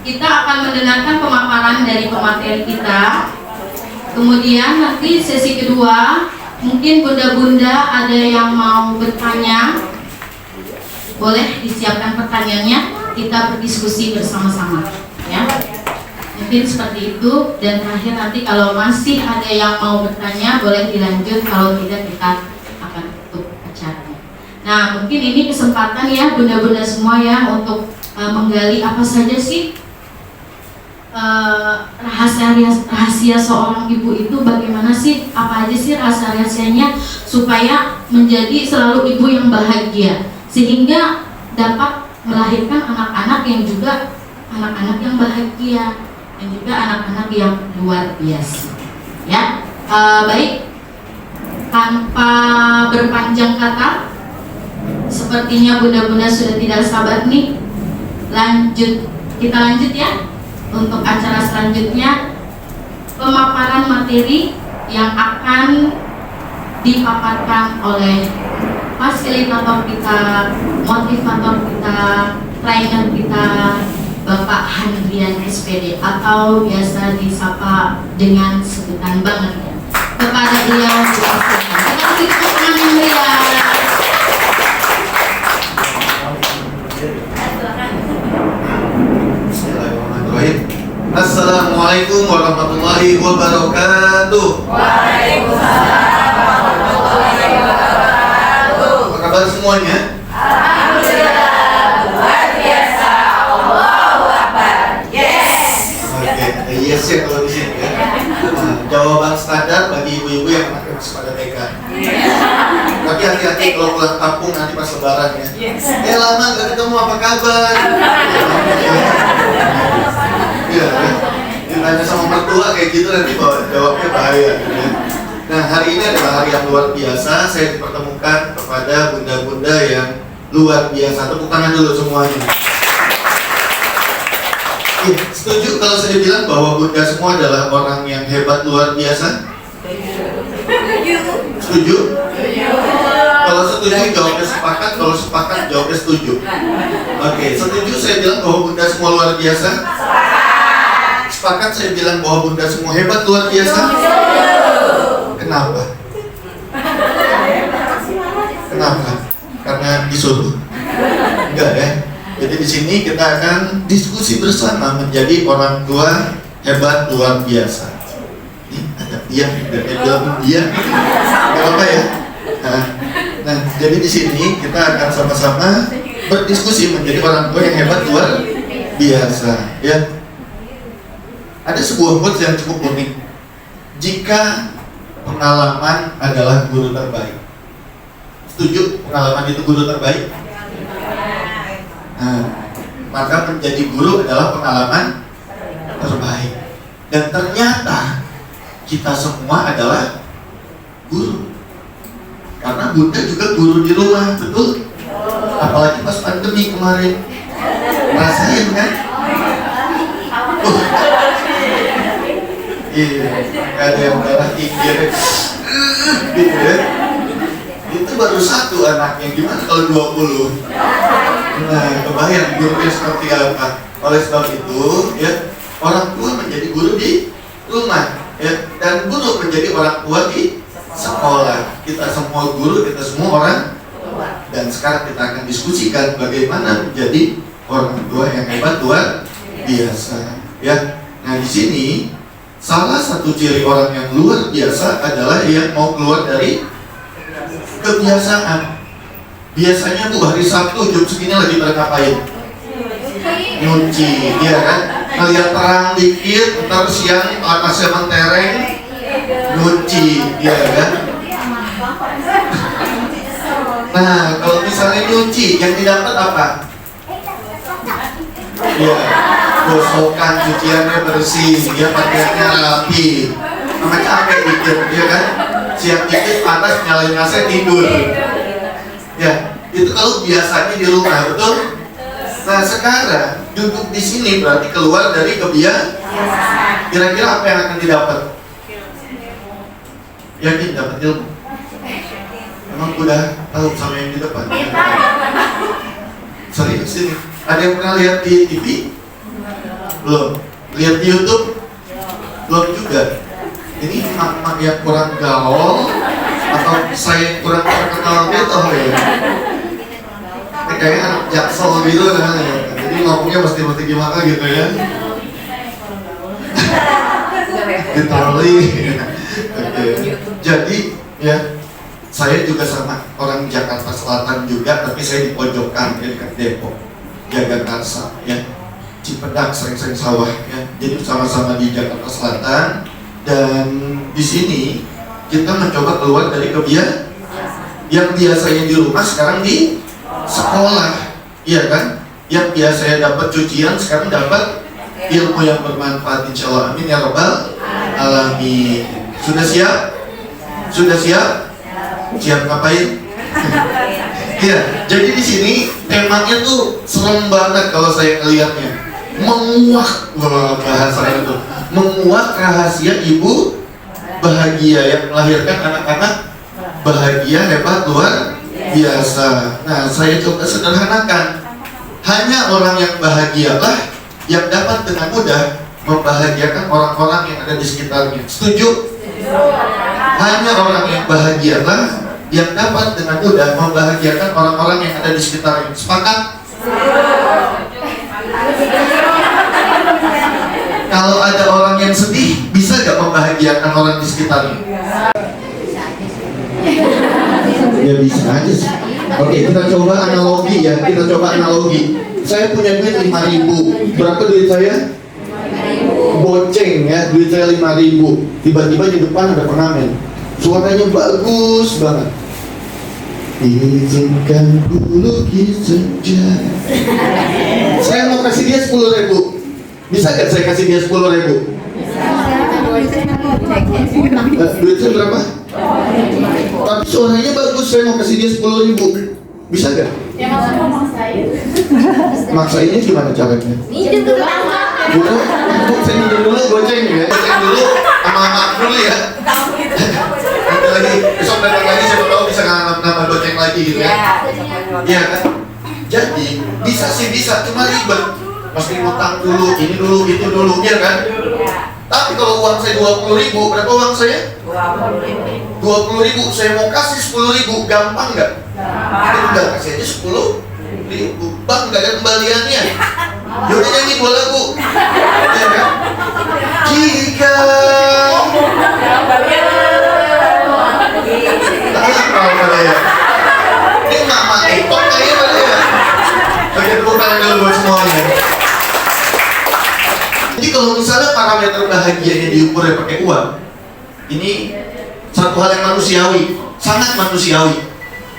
kita akan mendengarkan pemaparan dari pemateri kita. Kemudian nanti sesi kedua, mungkin bunda-bunda ada yang mau bertanya, boleh disiapkan pertanyaannya, kita berdiskusi bersama-sama, ya. Mungkin seperti itu. Dan terakhir nanti kalau masih ada yang mau bertanya, boleh dilanjut. Kalau tidak, kita akan tutup acaranya. Nah, mungkin ini kesempatan ya bunda-bunda semua ya untuk menggali apa saja sih rahasia seorang ibu itu, bagaimana sih, apa aja sih rahasianya supaya menjadi selalu ibu yang bahagia sehingga dapat melahirkan anak-anak yang juga anak-anak yang bahagia dan juga anak-anak yang luar biasa, ya. Baik, tanpa berpanjang kata, sepertinya bunda-bunda sudah tidak sabar nih. Kita lanjut ya. Untuk acara selanjutnya, pemaparan materi yang akan dipaparkan oleh fasilitator kita, motivator kita, trainer kita, Bapak Handrian SPD, atau biasa disapa dengan sebutan banget ya. Kepada beliau dipersilakan. Kita kasih tepuk tangan yang meriah. Assalamualaikum warahmatullahi wabarakatuh. Waalaikumsalam warahmatullahi wabarakatuh. Apa kabar semuanya? Alhamdulillah, luar biasa. Allahu Akbar. Yes. Oke, yes ya kalau di sini ya. Nah, jawaban standar bagi ibu-ibu yang anaknya masih pada TK. Tapi hati-hati kalau pulang kampung nanti pas lebaran ya. Lama gak ketemu, apa kabar? Ya, ditanya sama mertua kayak gitu nanti jawabnya bahaya ya. Nah, hari ini adalah hari yang luar biasa. Saya dipertemukan kepada bunda-bunda yang luar biasa. Tepuk tangan dulu semuanya. Setuju kalau saya bilang bahwa bunda semua adalah orang yang hebat luar biasa? Setuju? Kalau setuju jawabnya sepakat, kalau sepakat jawabnya setuju. Oke, setuju saya bilang bahwa bunda semua luar biasa? Sepakat saya bilang bahwa bunda semua hebat luar biasa? Kenapa? Kenapa? Karena disuruh? Enggak ya? Jadi di sini kita akan diskusi bersama menjadi orang tua hebat luar biasa. Ini ada dia, bilang dia, nggak apa ya? Nah, jadi di sini kita akan sama-sama berdiskusi menjadi orang tua yang hebat luar biasa, ya. Ada sebuah quotes yang cukup unik. Jika pengalaman adalah guru terbaik. Setuju pengalaman itu guru terbaik? Nah, maka menjadi guru adalah pengalaman terbaik. Dan ternyata kita semua adalah guru. Karena bunda juga guru di rumah, betul? Apalagi pas pandemi kemarin. Rasain kan? Iya, ada yang darah tinggi gitu ya. Itu baru satu anaknya, gimana kalau 20? Nah, kebayang gurunya seperti apa. Oleh sebab itu, ya, orang tua menjadi guru di rumah, ya, dan guru menjadi orang tua di sekolah. Kita semua guru, kita semua orang. Dan sekarang kita akan diskusikan bagaimana menjadi orang tua yang hebat luar biasa, ya. Nah, di sini salah satu ciri orang yang luar biasa adalah yang mau keluar dari kebiasaan. Biasanya tuh hari Sabtu jam segini lagi pada ngapain? Nyuci, ya kan? Ngeliat terang dikit, ntar siang atasnya mentereng, nyuci, ya kan? Nah, kalau misalnya nyuci, yang didapat apa? Ya, gosokan, cuciannya bersih, dia pakaiannya rapi, sama capek dikit, ya kan? Siap dikit panas, nyalain AC, tidur. Ya, itu kalau biasanya di rumah, betul? Nah, sekarang duduk di sini berarti keluar dari kebiasaan. Kira-kira apa yang akan didapat? Yakin dapat ilmu? Emang udah tahu sama yang di depan? Serius ini? Ada yang pernah lihat di TV? Belum. Lihat di YouTube? Belum juga. Ini mak-mak yang kurang gaul atau saya yang kurang terkenal gitu ya? Ini kayaknya anak jaksel gitu kan ya. Jadi ngomongnya mesti gimana gitu ya. Literally. Jadi ya, saya juga sama orang Jakarta Selatan juga, tapi saya di pojokan ya, dekat Depok, Jagakarsa ya, Cipedak, sering-sering sawah ya. Jadi sama-sama di Jakarta Selatan, dan di sini kita mencoba keluar dari kebiasaan yang biasanya di rumah sekarang di sekolah, iya kan? Yang biasanya dapat cucian sekarang dapat ilmu yang bermanfaat, insya Allah, amin ya rabbal alamin. Sudah siap? Sudah siap? Siap ngapain? Ya, jadi di sini temanya tuh serem banget kalau saya ngelihatnya. Menguak, bahasanya tuh, menguak rahasia ibu bahagia yang melahirkan anak-anak bahagia, hebat, luar biasa. Nah, saya coba sederhanakan. Hanya orang yang bahagialah yang dapat dengan mudah membahagiakan orang-orang yang ada di sekitarnya. Setuju? Hanya orang yang bahagialah yang dapat dengan mudah membahagiakan orang-orang yang ada di sekitarnya. Sepakat? Kalau ada orang yang sedih, bisa gak membahagiakan orang di sekitarnya? Ya bisa aja sih. Oke, kita coba analogi ya. Kita coba analogi. Saya punya duit 5.000. Berapa duit saya? Boceng ya, duit saya 5.000. Tiba-tiba di depan ada pengamen, suaranya bagus banget. Izinkan ku lukis senja. Saya mau kasih dia 10.000. Bisa gak saya kasih dia 10.000? Duitnya berapa? Tapi suaranya bagus, saya mau kasih dia 10.000. Bisa gak? Ya maksudnya maksain. Maksainnya gimana caranya? Minjem dulu. Dulu, saya minjem dulu, goceng ya. Goceng dulu, sama dulu ya. Nanti lagi, besok datang lagi, siapa tahu bisa nambah goceng lagi gitu ya. Iya kan? Jadi, bisa sih bisa, cuma ribet. Mesti ngutang dulu, ini dulu, itu dulu, ya kan? Tapi kalau uang saya 20.000, berapa uang saya? 20.000, saya mau kasih 10.000, gampang nggak? Udah kasih aja 10.000, bang nggak ada kembaliannya. Yaudah nyanyi 2 lagu, ya kan? Jika kalau pada ya, ini mama ekor kayaknya pada ya. Bagian tepuk tangan dulu buat semuanya. Jadi kalau misalnya parameter bahagianya diukur ya pakai uang, ini satu hal yang manusiawi, sangat manusiawi.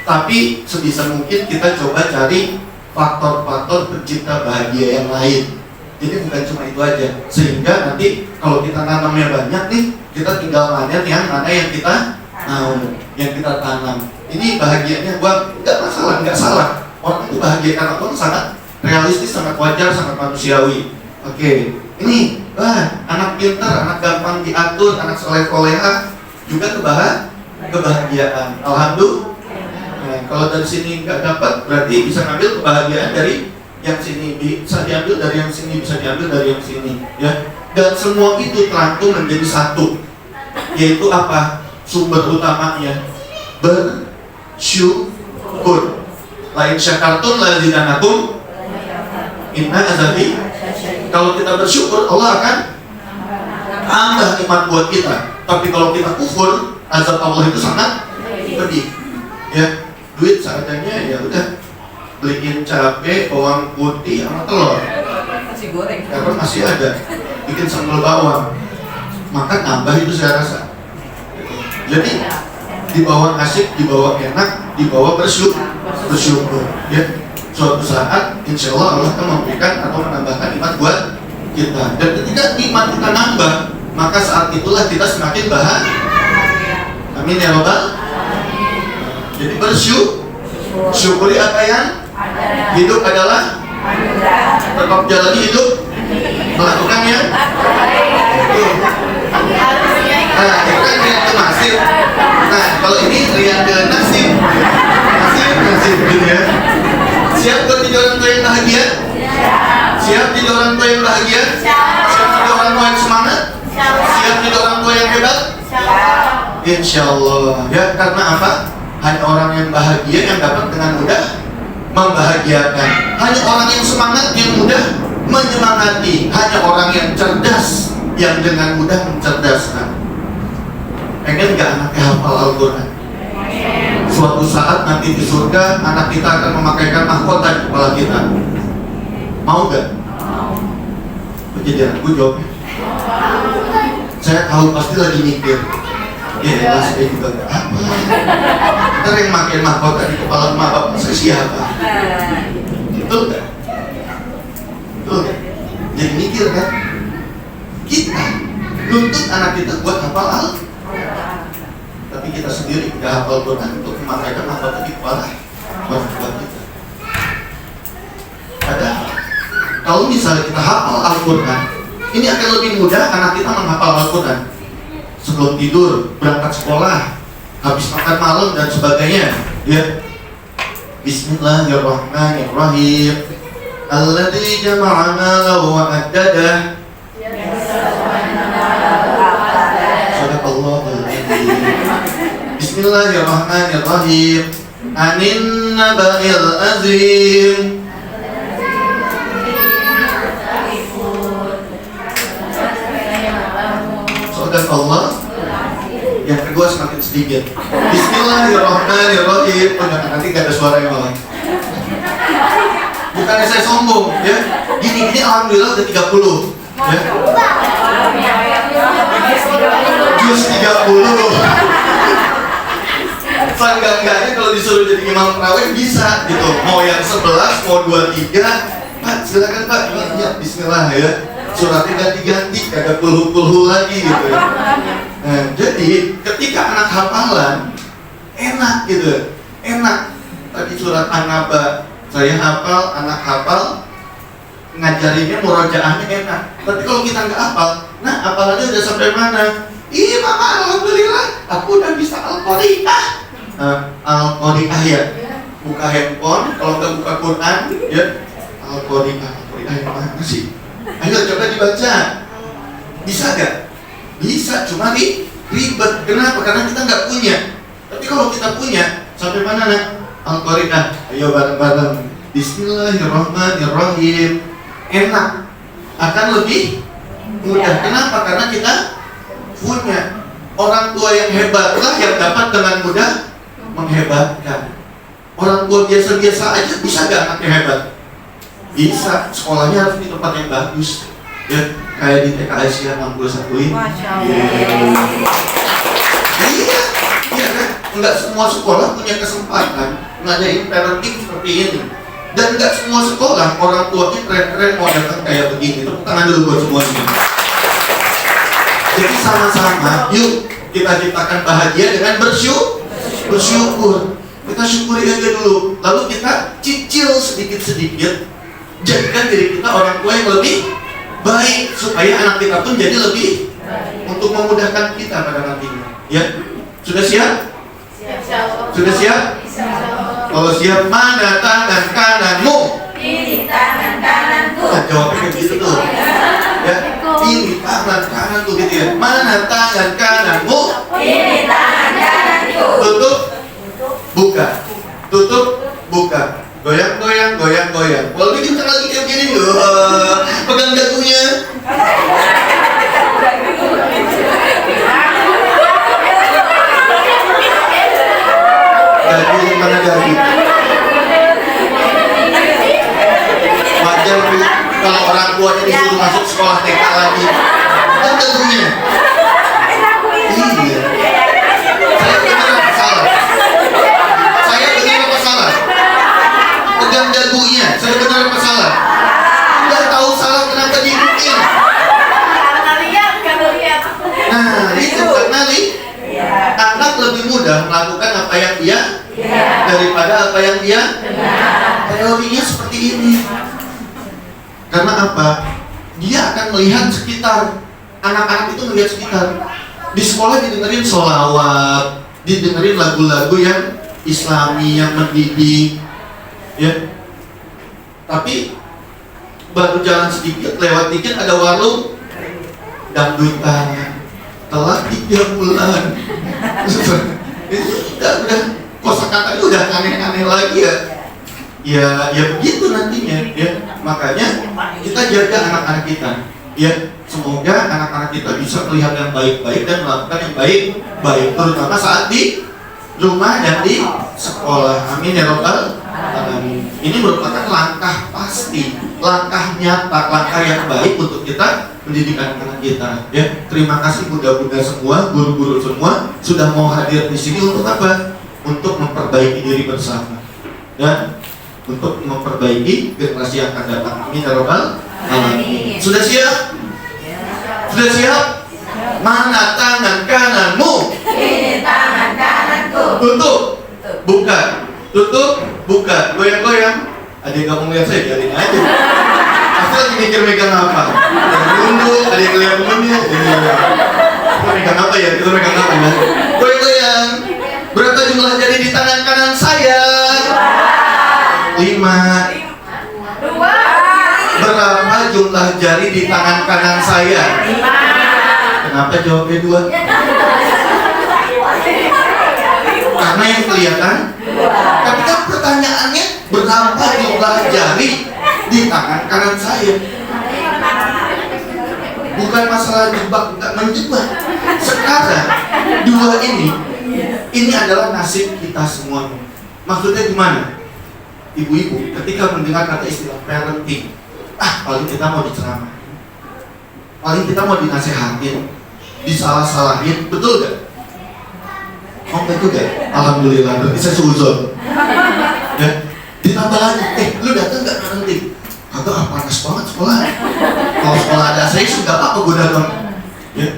Tapi sebisa mungkin kita coba cari faktor-faktor pencipta bahagia yang lain. Jadi bukan cuma itu aja. Sehingga nanti kalau kita nanamnya banyak nih, kita tinggal panen yang mana yang kita mau, yang kita tanam. Ini bahagianya gua nggak masalah, nggak salah. Orang itu bahagia karena orang sangat realistis, sangat wajar, sangat manusiawi. Oke. Ini, anak pintar, anak gampang diatur, anak soleh-soleha juga kebahagiaan. Alhamdulillah. Nah, kalau dari sini nggak dapat, berarti bisa ngambil kebahagiaan dari yang sini, bisa diambil dari yang sini, bisa diambil dari yang sini, ya. Dan semua itu terangkum menjadi satu, yaitu apa? Sumber utamanya bersyukur. Lain syakartun lazidanakum inna azabi. Kalau kita bersyukur, Allah akan tambah nikmat buat kita. Tapi kalau kita kufur, azab Allah itu sangat pedih. Ya, duit seadanya ya udah, beliin cabai, bawang putih, sama telur. Masih goreng. Karena masih ada, bikin sambal bawang. Maka nambah itu saya rasa. Jadi dibawa asik, dibawa enak, dibawa bersyukur. Ya. Suatu saat, insya Allah Allah akan memberikan atau menambahkan nikmat buat kita. Dan ketika nikmat kita nambah, maka saat itulah kita semakin bahagia. Amin ya Rabbal. Jadi bersyukuri apa yang hidup adalah tetap jalani hidup, melakukannya. Nah, itu kan rian ke nasib. Nah, kalau ini rian ke nasib, nasib gitu ya. Siap buat jadi orang tua yang bahagia? Siap jadi orang tua yang bahagia? bahagia? Siap jadi orang tua yang semangat? Siap jadi orang tua yang hebat? Insya Allah. Ya, karena apa? Hanya orang yang bahagia yang dapat dengan mudah membahagiakan. Hanya orang yang semangat yang mudah menyemangati. Hanya orang yang cerdas yang dengan mudah mencerdaskan. Pengen nggak anaknya hafal Al-Quran? Suatu saat nanti di surga anak kita akan memakaikan mahkota di kepala kita. Mau nggak? Jadi anakku jawabnya, saya tahu pasti lagi mikir. Ya, saya juga nggak apa. Ntar yang makin mahkota di kepala emak bapak saya siapa? Betul nggak? Betul nggak? Jadi mikir kan? Kita nuntut anak kita buat hafal Al-Quran, tapi kita sendiri tidak hafal Quran untuk memakaikan mahkota di kepala orang tua kita. Padahal kalau misalnya kita hafal Al-Quran, ini akan lebih mudah anak kita menghafal Al-Quran. Sebelum tidur, berangkat sekolah, habis makan malam dan sebagainya. Ya. Bismillahirrahmanirrahim. Alladzi jama'a malahu wa addadah. Sadaqallahul adzim. Bismillahirrahmanirrahim. Anin naba'il azim. Sadaqallah. Yang kedua semakin sedikit. Bismillahirrahmanirrahim. Nanti gak ada suara yang malah. Bukannya saya sombong, ya. Gini alhamdulillah udah 30, ya. Jus 30. Seenggak-enggaknya kalau disuruh jadi imam tarawih bisa gitu. Mau yang 11, mau 23, Pak silakan Pak. Ya, bismillah ya. Suratnya ganti-ganti, kagak kulhu-kulhu lagi gitu ya. Nah, jadi ketika anak hafalan enak gitu, enak. Tadi surat An-Naba saya hafal, anak hafal, ngajarinnya murojaahnya enak. Tapi kalau kita nggak hafal, nah hafalannya udah sampai mana? Iya mama, alhamdulillah, aku udah bisa Al-Qari'ah. Al-Qari'ah ya, buka handphone, kalau nggak buka Quran, ya Al-Qari'ah, Al-Qari'ah yang mana sih? Ayo coba dibaca. Bisa gak? Bisa, cuma ribet. Kenapa? Karena kita nggak punya. Tapi kalau kita punya, sampai mana nak? Al-Qari'ah. Ayo bareng-bareng. Bismillahirrahmanirrahim. Enak. Akan lebih mudah. Kenapa? Karena kita punya. Orang tua yang hebatlah yang dapat dengan mudah menghebatkan. Orang tua biasa-biasa aja bisa gak anaknya hebat? Bisa. Sekolahnya harus di tempat yang bagus. Ya, kayak di TK Asia 61 ini. Iya, iya kan? Enggak semua sekolah punya kesempatan ngadain parenting seperti ini. Dan enggak semua sekolah orang tuanya keren-keren mau datang kayak begini. Tepuk tangan dulu buat semuanya. Jadi sama-sama, yuk kita ciptakan bahagia dengan bersyukur. Kita syukuri aja dulu. Lalu kita cicil sedikit-sedikit. Jadikan diri kita orang tua yang lebih baik supaya anak kita pun jadi lebih baik untuk memudahkan kita pada nantinya. Ya, sudah siap? Sudah siap? Kalau siap, mana tangan kananmu? Ini tangan kananku. Nah, jawabnya kayak gitu tuh. Ya, ini tangan kananku gitu ya. Mana tangan kananmu? Ini tangan kananku. Tutup, buka. Tutup, buka. Goyang, goyang, goyang, goyang. Kalau bikin lagi kayak gini loh, pegang dagunya. Dagu mana dagu? Wajar kalau orang tuanya disuruh masuk sekolah TK lagi. Kan dagunya. Iya. Saya benar apa salah? Saya benar apa salah? Pegang dagunya, saya benar apa salah? Udah tahu salah kenapa diikutin? Nah, itu karena anak lebih mudah melakukan apa yang dia daripada apa yang dia teorinya seperti ini. Karena apa? Dia akan melihat sekitar. Anak-anak itu melihat sekitar. Di sekolah didengerin sholawat, didengerin lagu-lagu yang Islami, yang mendidik. Ya, tapi baru jalan sedikit, lewat dikit ada warung dangdutan. Telat 3 bulan. Itu udah kosakata itu udah aneh-aneh lagi ya. Ya begitu nantinya ya. Makanya kita jaga anak-anak kita. Ya, semoga anak-anak kita bisa melihat yang baik-baik dan melakukan yang baik-baik, terutama saat di rumah dan di sekolah. Amin ya robbal alamin. Ini merupakan langkah pasti, langkah nyata, langkah yang baik untuk kita mendidik anak-anak kita. Ya, terima kasih bunda-bunda semua, guru-guru semua sudah mau hadir di sini untuk apa? Untuk memperbaiki diri bersama dan untuk memperbaiki generasi yang akan datang. Amin ya robbal alamin. Sudah siap? Sudah siap? Mana tangan kananmu? Ini tangan kananku. Tutup, buka, tutup, buka, goyang-goyang. Ada yang nggak mau lihat saya, biarin aja. Asal lagi mikir megang apa? Yang nunduk, ada yang lihat temennya. Kita megang apa ya? Kita megang apa ya? Goyang-goyang. Berapa jumlah jari di tangan kanan saya? 5. 2. Berapa jumlah jari di tangan kanan saya? 5. Kenapa jawabnya 2? Karena yang kelihatan. Tapi kan pertanyaannya berapa jumlah jari di tangan kanan saya? Bukan masalah jebak, bukan menjebak. Sekarang 2 ini adalah nasib kita semua. Maksudnya gimana? Ibu-ibu ketika mendengar kata istilah parenting, paling kita mau diceramah, paling kita mau dinasehatin, disalah-salahin, betul gak? Oh betul gak? Alhamdulillah, berarti saya seuzon. Ya, ditambah lagi, lu datang gak parenting? Kagak, panas banget sekolah. Kalau sekolah ada saya sudah apa gue datang? Ya,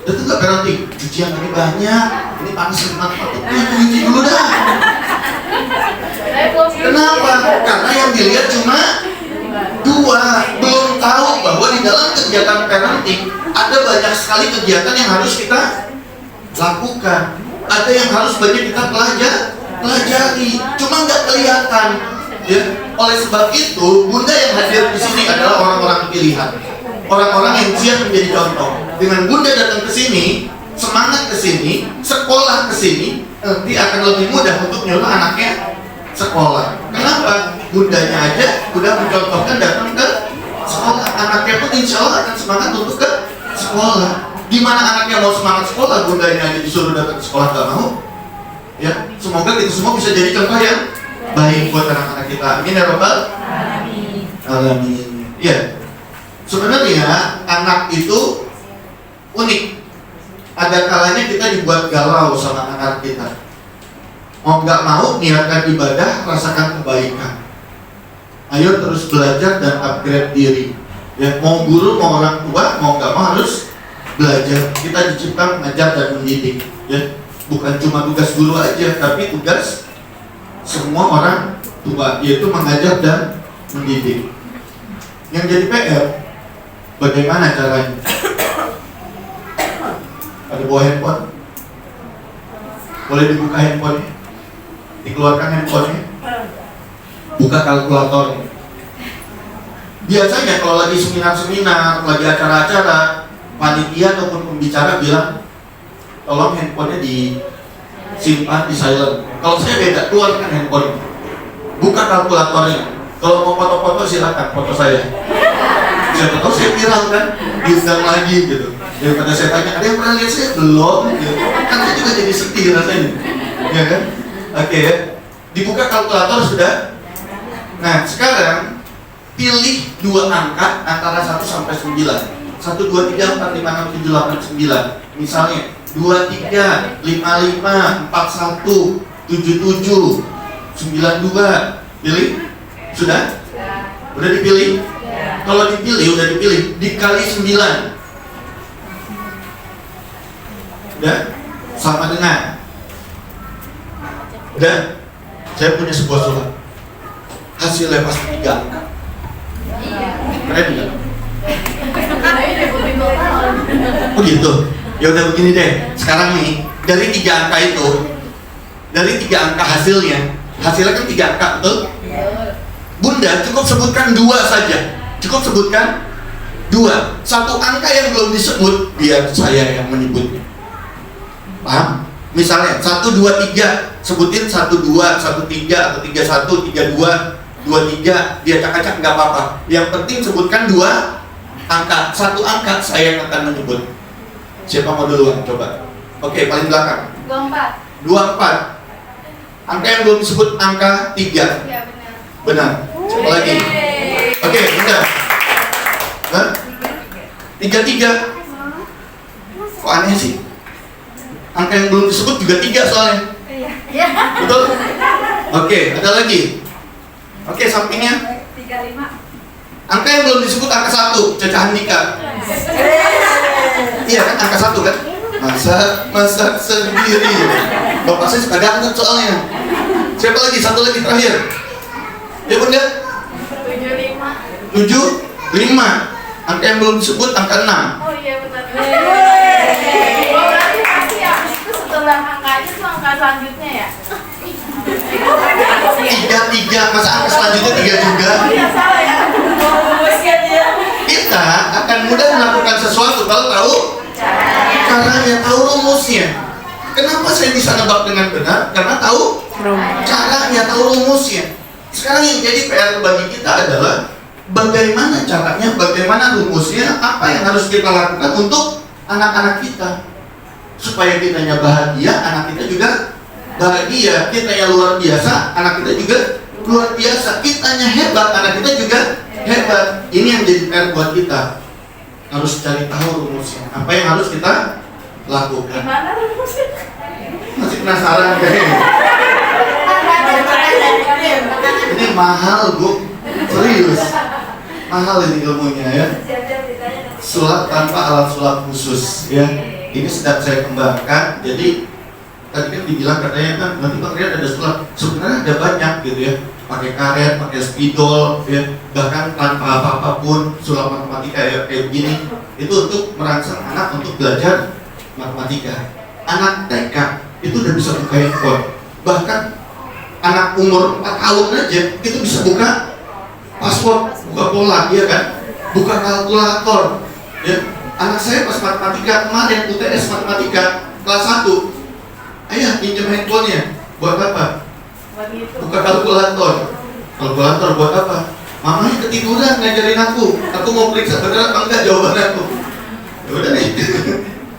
datang gak parenting? Cucian ini banyak, ini panas banget. Cuci dulu dah. Kenapa? Karena yang dilihat cuma 2, belum tahu bahwa di dalam kegiatan parenting ada banyak sekali kegiatan yang harus kita lakukan, ada yang harus banyak kita pelajari, cuma nggak kelihatan. Ya, oleh sebab itu, bunda yang hadir di sini adalah orang-orang pilihan, orang-orang yang siap menjadi contoh. Dengan bunda datang ke sini, semangat ke sini, sekolah ke sini, nanti akan lebih mudah untuk nyuruh anaknya sekolah. Kenapa? Bundanya aja udah mencontohkan datang ke sekolah, anaknya pun insya Allah akan semangat untuk ke sekolah. Gimana anaknya mau semangat sekolah, bundanya aja disuruh datang ke sekolah gak mau? Ya, semoga kita semua bisa jadi contoh yang baik buat anak-anak kita. Amin ya robbal alamin. Ya, sebenarnya anak itu unik. Ada kalanya kita dibuat galau sama anak kita. Mau nggak mau, niatkan ibadah, rasakan kebaikan. Ayo terus belajar dan upgrade diri. Ya, mau guru, mau orang tua, mau nggak mau harus belajar. Kita diciptakan mengajar dan mendidik. Ya, bukan cuma tugas guru aja, tapi tugas semua orang tua, yaitu mengajar dan mendidik. Yang jadi PR, bagaimana caranya? Ada bawa handphone? Boleh dibuka handphonenya? Dikeluarkan handphonenya, buka kalkulatornya. Biasanya kalau lagi seminar-seminar, lagi acara-acara, panitia ataupun pembicara bilang, tolong handphonenya disimpan di silent. Kalau saya beda, keluarkan handphonenya, buka kalkulatornya. Kalau mau foto-foto silakan foto saya. Siapa tahu saya viral kan, diundang lagi gitu. Daripada saya tanya, ada yang pernah lihat saya? Belum gitu. Kan saya juga jadi sedih rasanya, ya kan? Oke ya, dibuka kalkulator sudah. Nah sekarang pilih 2 angka antara 1 sampai 9. 1, 2, 3, 4, 5, 6, 7, 8, 9. Misalnya 23, 55, 41, 77, 92. Pilih? Sudah? Udah dipilih? Kalau dipilih, udah dipilih, dikali 9. Udah? Sama dengan? Dan saya punya sebuah surat, hasilnya pasti 3 angka. Keren nggak? Oh gitu. Ya udah begini deh. Sekarang nih dari 3 angka itu, dari 3 angka hasilnya kan 3 angka betul? Bunda cukup sebutkan 2 saja. Cukup sebutkan 2. Satu angka yang belum disebut, biar saya yang menyebutnya. Paham? Misalnya 1, 2, 3, sebutin 1, 2, 1, 3, atau 3, 1, 3, 2, 2, 3, dia acak-acak nggak apa-apa. Yang penting sebutkan 2 angka. 1 angka saya yang akan menyebut. Siapa mau duluan? Coba. Oke, paling belakang. 24. 24. Angka yang belum disebut angka 3. Ya benar. Benar. Siapa lagi? Oke, benar. Hah? 33. Kok aneh sih? Angka yang belum disebut juga 3 soalnya. Iya. Betul? Oke, ada lagi. Oke, sampingnya. 35. Angka yang belum disebut angka 1, cacahan nikah. Iya kan, angka 1 kan? Masak sendiri. Bapak saya suka dangdut soalnya. Siapa lagi? Satu lagi terakhir. Ya bunda? 75. 75. Angka yang belum disebut angka 6. Oh iya benar. Oh berarti pasti ya itu setelah angkanya tuh angka selanjutnya ya? 3, masa angka selanjutnya 3 juga? Oh iya salah ya. Rumusnya dia. Kita akan mudah melakukan sesuatu kalau tahu caranya, tahu rumusnya. Kenapa saya bisa nebak dengan benar? Karena tahu caranya, tahu rumusnya. Sekarang yang jadi PR bagi kita adalah bagaimana caranya, bagaimana rumusnya, apa yang harus kita lakukan untuk anak-anak kita supaya kitanya bahagia, anak kita juga bahagia. Kitanya luar biasa, anak kita juga luar biasa. Kitanya hebat, anak kita juga hebat. Ini yang jadi PR buat kita. Harus cari tahu rumusnya. Apa yang harus kita lakukan? Gimana rumusnya? Masih penasaran kayaknya? Ini mahal bu, serius. Mahal ini ilmunya ya. Sulap tanpa alat sulap khusus ya. Ini sedang saya kembangkan. Jadi tadi kan dibilang katanya kan nanti Pak Rian ada sulap. Sebenarnya ada banyak gitu ya. Pakai karet, pakai spidol ya. Bahkan tanpa apa-apapun sulap matematika ya, kayak begini. Itu untuk merangsang anak untuk belajar matematika. Anak TK itu udah bisa buka handphone. Bahkan anak umur 4 tahun aja itu bisa buka password, buka pola, ya kan? Buka kalkulator. Ya. Anak saya pas matematika kemarin UTS matematika kelas 1. Ayah pinjam handphonenya. Buat apa? Buka kalkulator. Kalkulator buat apa? Mamanya ketiduran ngajarin aku. Aku mau periksa benar apa enggak jawaban aku. Ya udah nih.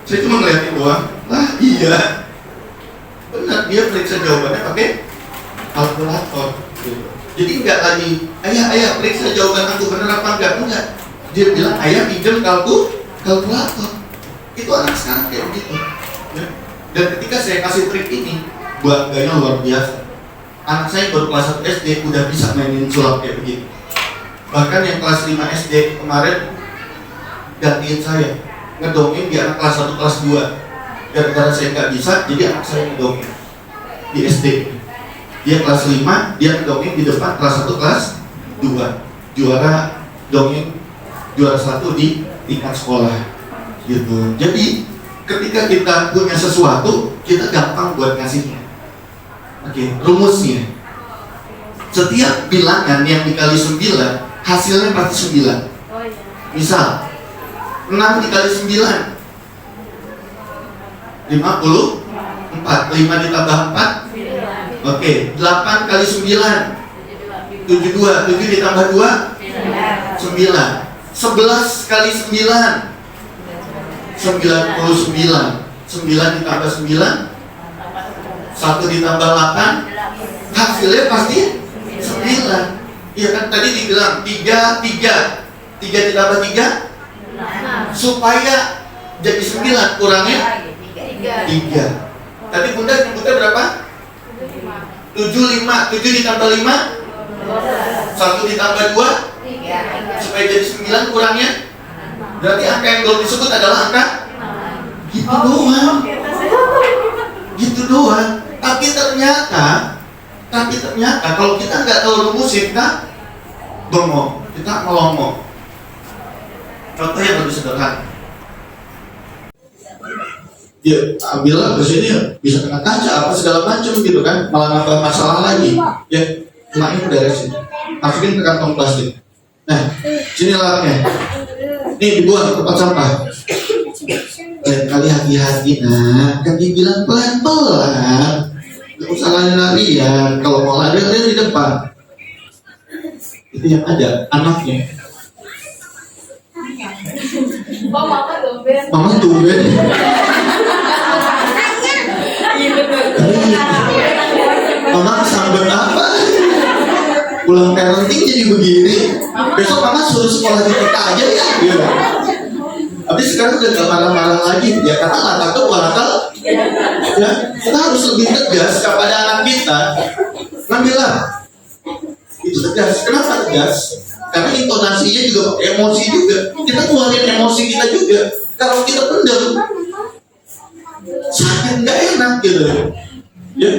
Saya cuma ngeliatin doang. Lah iya. Benar, dia periksa jawabannya pakai kalkulator. Gitu. Jadi enggak lagi, ayah periksa jawaban aku benar apa enggak. Dia bilang ayah pinjam kalkulator. Itu anak sekarang kayak begitu. Ya. Dan ketika saya kasih trik ini, bangganya luar biasa. Anak saya baru kelas 1 SD udah bisa mainin sulap kayak begini. Bahkan yang kelas 5 SD kemarin gantiin saya ngedongeng di anak kelas 1 kelas 2. Gara-gara saya nggak bisa, jadi anak saya ngedongeng di SD. Dia kelas 5, dia ngedongeng di depan kelas 1 kelas 2. Juara dongeng, juara 1 di tingkat sekolah gitu. Jadi ketika kita punya sesuatu, kita gampang buat ngasihnya. Oke, rumusnya setiap bilangan yang dikali 9 hasilnya pasti 9. Misal 6 dikali 9 54, 5 ditambah 4 oke, 8 kali 9 72, 7 ditambah 2 9, 11 kali 9 99, 9 ditambah 9 1 ditambah 8 hasilnya pasti 9. Iya kan tadi dibilang 3 ditambah 3 supaya jadi 9 kurangnya 3. Tadi bunda nyebutnya berapa? 7 ditambah 5 1 ditambah 2 supaya jadi 9 kurangnya. Berarti angka yang belum disebut adalah angka gitu doang. Tapi ternyata kalau kita nggak tahu rumusnya, kita bengong, kita melongo. Contoh yang lebih sederhana, ya ambillah kesini bisa kena kaca apa segala macam gitu kan, malah nambah masalah lagi. Ya emaknya beresin, masukin ke kantong plastik. Nah, sini lapnya. Nih dibuang ke tempat sampah. Lain kali hati-hati nak, kan dibilang pelan-pelan. Gak usah lari-larian. Kalau mau lari di depan. Itu yang ada anaknya. Mama tumben. Mama tumben. Mama kesambet apa? Pulang parenting jadi begini. Besok mama suruh sekolah di TK aja ya. Gitu. Tapi sekarang udah gak marah-marah lagi. Ya karena anak itu bakal. Ya, kita harus lebih tegas kepada anak kita. Ngambillah. Itu tegas. Kenapa tegas? Karena intonasinya juga pakai emosi juga. Kita keluarin emosi kita juga. Kalau kita pendam, sakit nggak enak gitu. Ya,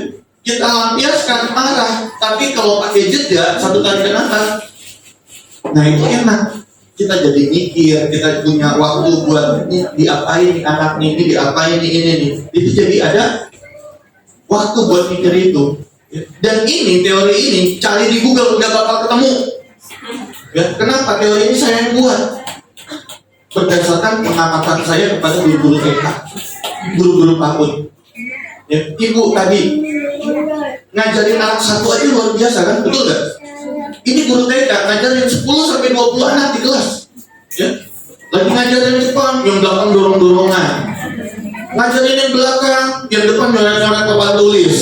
kita lampiaskan marah. Tapi kalau pakai jeda satu kali kenapa? Nah itu enak. Kita jadi mikir, kita punya waktu buat ini diapain anak ini diapain ini. Itu jadi ada waktu buat mikir itu. Dan ini teori ini cari di Google nggak bakal ketemu. Ya, kenapa teori ini saya yang buat? Berdasarkan pengamatan saya kepada guru-guru TK, guru-guru PAUD. Ya, ibu tadi ngajarin anak satu aja luar biasa kan, betul nggak? Ini guru TK ngajarin 10 sampai 20 anak di kelas. Ya, lagi ngajarin Jepang, yang belakang dorong-dorongan. Ngajarin yang belakang, yang depan nyoret-nyoret papan tulis.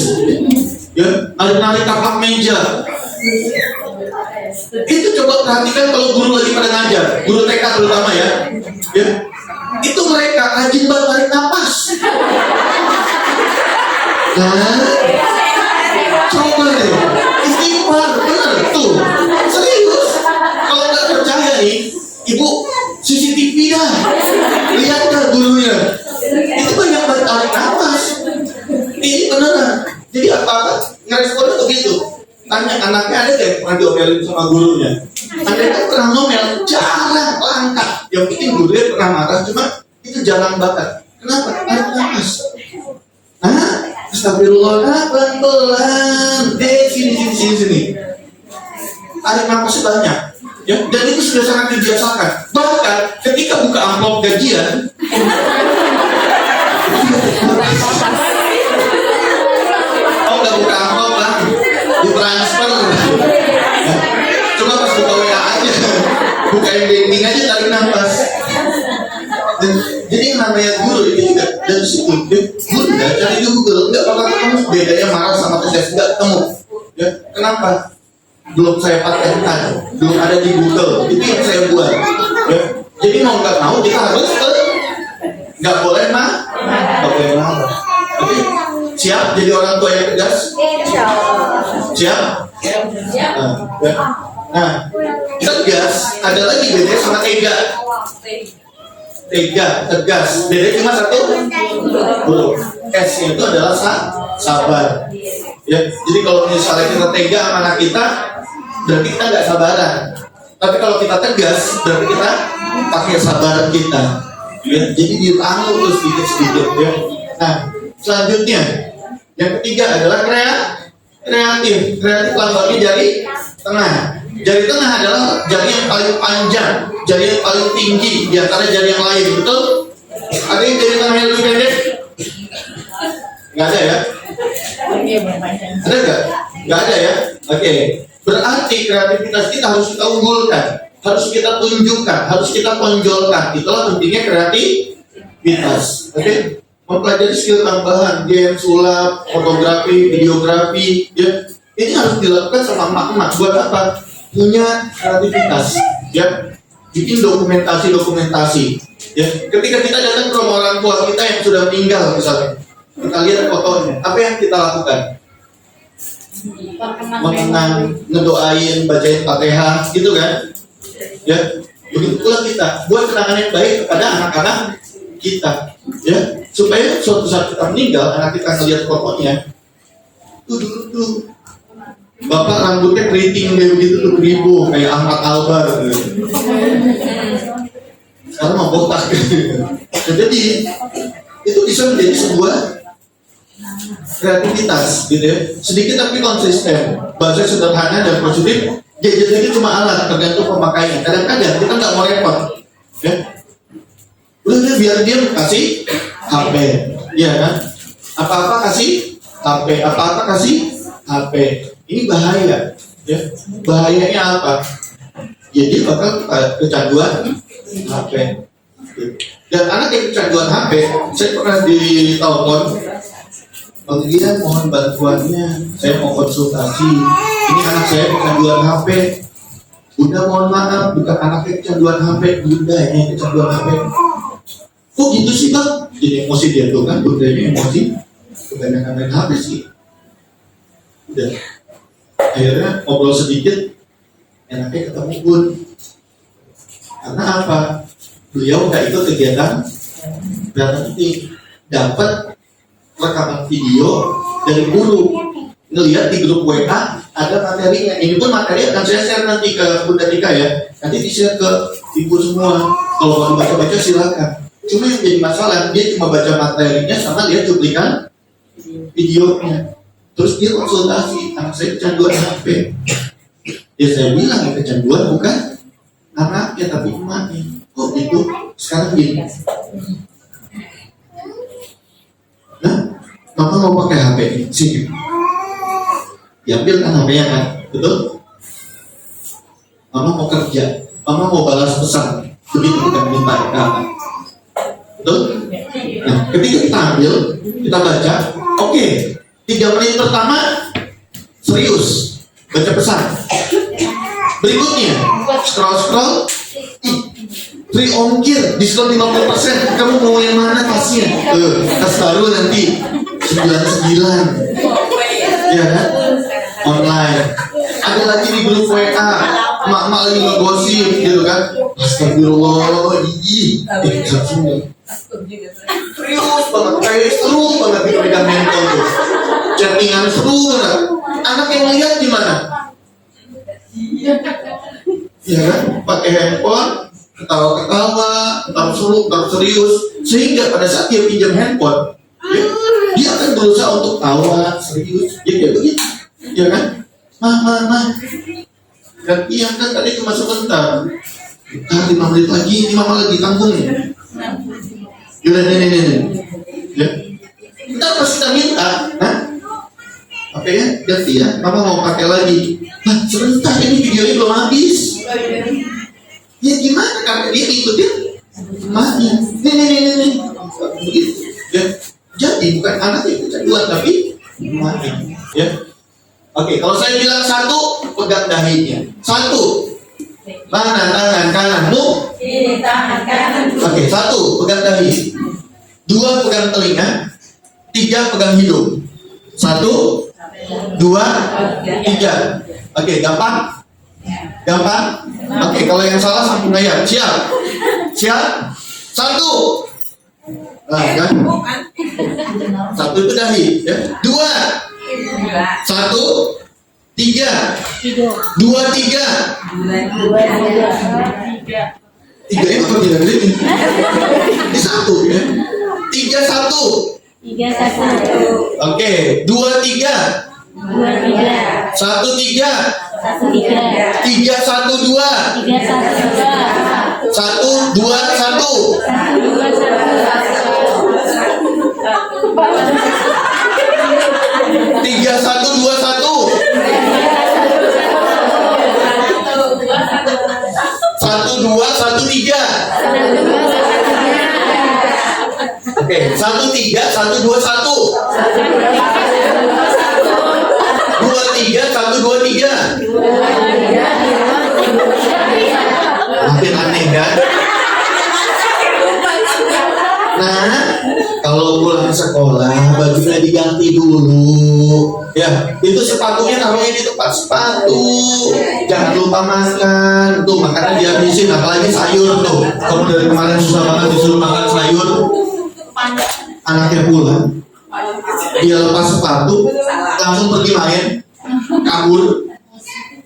Ya, narik-narik tapak meja. Itu coba perhatikan kalau guru lagi pada ngajar, guru TK terutama ya, itu mereka rajin banget tarik napas. Nah, coba deh, istighfar, bener tuh, serius. Kalau nggak percaya nih, ibu CCTV dah, lihat kan gurunya, itu banyak banget tarik napas. Ini beneran. Jadi apa? Ngeresponnya begitu. Tanya anaknya ada deh pernah diomelin sama gurunya. Anda kan pernah ngomel, jarang, langka. Yang penting gurunya pernah marah, cuma itu jarang banget. Kenapa? Tarik nafas. Astagfirullah, pelan-pelan. Sini. Tarik nafasnya banyak. Ya, dan itu sudah sangat dibiasakan. Bahkan ketika buka amplop gajian, nggak buka amplop lah, ditransfer. Ya. Coba pas buka WA aja, buka banking aja tarik nafas. Jadi yang namanya guru itu juga dari situ. Guru nggak cari di Google, nggak bakal ketemu bedanya marah sama tegas, nggak ketemu. Ya, kenapa? Belum saya patenkan, belum ada di Google. Itu yang saya buat. Ya. Jadi mau nggak mau kita harus nggak boleh nggak boleh marah. Oke. Siap jadi orang tua yang tegas? Siap? Nah, tegas ada lagi bedanya sama tega. Tegas. Bedanya cuma satu huruf. S itu adalah sabar. Ya, jadi kalau misalnya kita tega sama anak kita, berarti kita nggak sabaran. Tapi kalau kita tegas, berarti kita pakai sabaran kita. Ya, jadi ditanggung terus sedikit-sedikit. Ya. Nah, selanjutnya yang ketiga adalah kreatif. Kreatif lambangnya jari tengah. Jari tengah adalah jari yang paling panjang, jari yang paling tinggi di antara jari yang lain, betul? Ada yang jari tengah yang lebih pendek? Nggak ada ya? Ada nggak? Nggak ada ya? Oke. Berarti kreativitas kita harus kita unggulkan, harus kita tunjukkan, harus kita tonjolkan. Itulah pentingnya kreativitas. Oke? Mempelajari skill tambahan, game, sulap, fotografi, videografi, ya. Ini harus dilakukan sama emak-emak. Buat apa? Punya kreativitas, ya. Bikin dokumentasi. Ya. Ketika kita datang ke rumah orang tua kita yang sudah meninggal misalnya, kita lihat fotonya. Apa yang kita lakukan? Mengenang, ngedoain, bacain Fatihah, gitu kan? Ya. Begitu pula kita buat kenangan yang baik kepada anak-anak kita, ya, supaya suatu saat kita meninggal, anak kita ngeliat fotonya, tuh, bapak rambutnya keriting kayak begitu tuh, keribu kayak Ahmad Albar, gitu. Sekarang mau botak, gitu. Jadi itu bisa menjadi sebuah kreativitas gitu ya, sedikit tapi konsisten, bahasa sederhana dan positif. Gadget itu cuma alat, tergantung pemakaiannya. Kadang-kadang kita nggak mau repot, ya. Udah biar dia kasih HP, ya kan? Apa-apa kasih HP, apa-apa kasih HP. Ini bahaya, ya. Bahayanya apa? Ya dia bakal kecanduan HP. Dan anak yang kecanduan HP, saya pernah ditelepon, Bang mohon bantuannya, saya mau konsultasi. Ini anak saya kecanduan HP. Bunda mohon maaf, bukan anaknya kecanduan HP, bunda yang kecanduan HP. Kok gitu sih bang? Jadi emosi dia tuh kan, bundanya emosi, kebanyakan main HP sih. Udah, akhirnya ngobrol sedikit, enaknya ketemu bun. Karena apa? Beliau nggak ikut kegiatan dan nanti dapat rekaman video dari guru, ngelihat di grup WA ada materinya. Ini pun materi akan saya share nanti ke Bunda Tika ya. Nanti di share ke ibu semua. Kalau mau dibaca-baca silakan. Cuma yang jadi masalah dia cuma baca materinya sama lihat cuplikan videonya. Terus dia konsultasi, anak saya kecanduan HP. Ya saya bilang ya kecanduan bukan anaknya tapi emaknya. Kok itu sekarang gini. Nah, mama mau pakai HP sini. Diambil kan HP-nya kan, betul? Mama mau kerja, mama mau balas pesan, begitu kita minta kan, betul? Nah, ketika kita ambil, kita baca, oke, 3 menit pertama serius baca pesan. Berikutnya scroll, free ongkir, diskon 50%. Kamu mau yang mana tasnya? Tas baru nanti 99. Ya kan? Online. Ada lagi di grup WA, mak-mak lagi ngegosip gitu kan. Astagfirullah, serius banget, kayak seru banget dipegang handphone tuh. Chattingan seru banget. Anak yang lihat gimana? Ya kan? Pakai handphone, ketawa-ketawa, tetap seru, tetap serius, sehingga pada saat dia pinjam handphone, ya, dia akan berusaha untuk tawa, serius, ya kayak begitu, ya kan? Mama, dan iya kan tadi cuma sebentar, 5 menit lagi, ini mama lagi kampung ya. Yaudah, nih, ya. Kita pasti kita minta, apa ya? Ganti ya, mama mau pakai lagi. Nah, sebentar ini videonya belum habis. Ya gimana karena dia ikutin emaknya. Nih. Begitu. Ya. Jadi bukan anak yang kecanduan tapi emaknya. Ya. Oke, kalau saya bilang 1, pegang dahinya. 1. Mana tangan kananmu? Ini tangan kanan. Oke, 1, pegang dahi. 2, pegang telinga. 3, pegang hidung. 1, 2, 3. Oke, gampang? Gampang? Oke, kalau yang salah sambung aja. Siap? 1. Nah, kan? 1 itu dahi, ya. 2. 1, 3. 2, 3. 3 itu apa tidak ini? Ini 1 ya. 3, 1. Oke, 2, 3. 1, 3. 3, 1, 2. 1, 2, 1. 3, 1, 2, 1. 1, 2, 1, 3. Oke, 1, 3, 1, 2, 1. 2, 3, 1, 2, 3. Makin aneh kan? Nah, kalau pulang sekolah bajunya diganti dulu. Ya, itu sepatunya taruhnya di tempat sepatu. Jangan lupa makan. Tuh makanan dihabisin, apalagi sayur tuh. Kamu dari kemarin susah banget disuruh makan sayur. Anaknya pulang, dia lepas sepatu, langsung pergi main, kabur.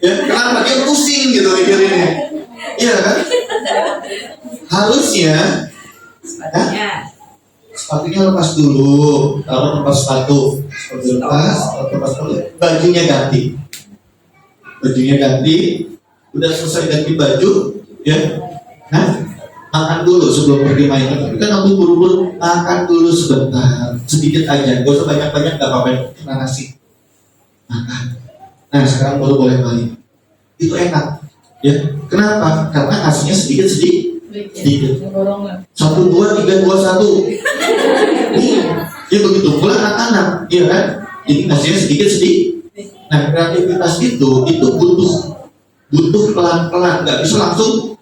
Ya, kenapa dia pusing gitu mikirinnya? Iya kan? Harusnya sepatunya lepas dulu, taruh lepas sepatu, sepatu lepas sepatu, bajunya ganti, udah selesai ganti baju, ya, nah makan dulu sebelum pergi main. Tapi kan aku buru-buru, makan dulu sebentar, sedikit aja, gak usah banyak-banyak, gak apa-apa, kena nasi, makan. Nah sekarang baru boleh main, itu enak, ya. Kenapa? Karena nasinya sedikit. 1, 2, 3, 2, 1. Ya begitu pula anak-anak, iya kan? Jadi nasinya sedikit. Nah kreativitas itu butuh pelan-pelan, nggak bisa langsung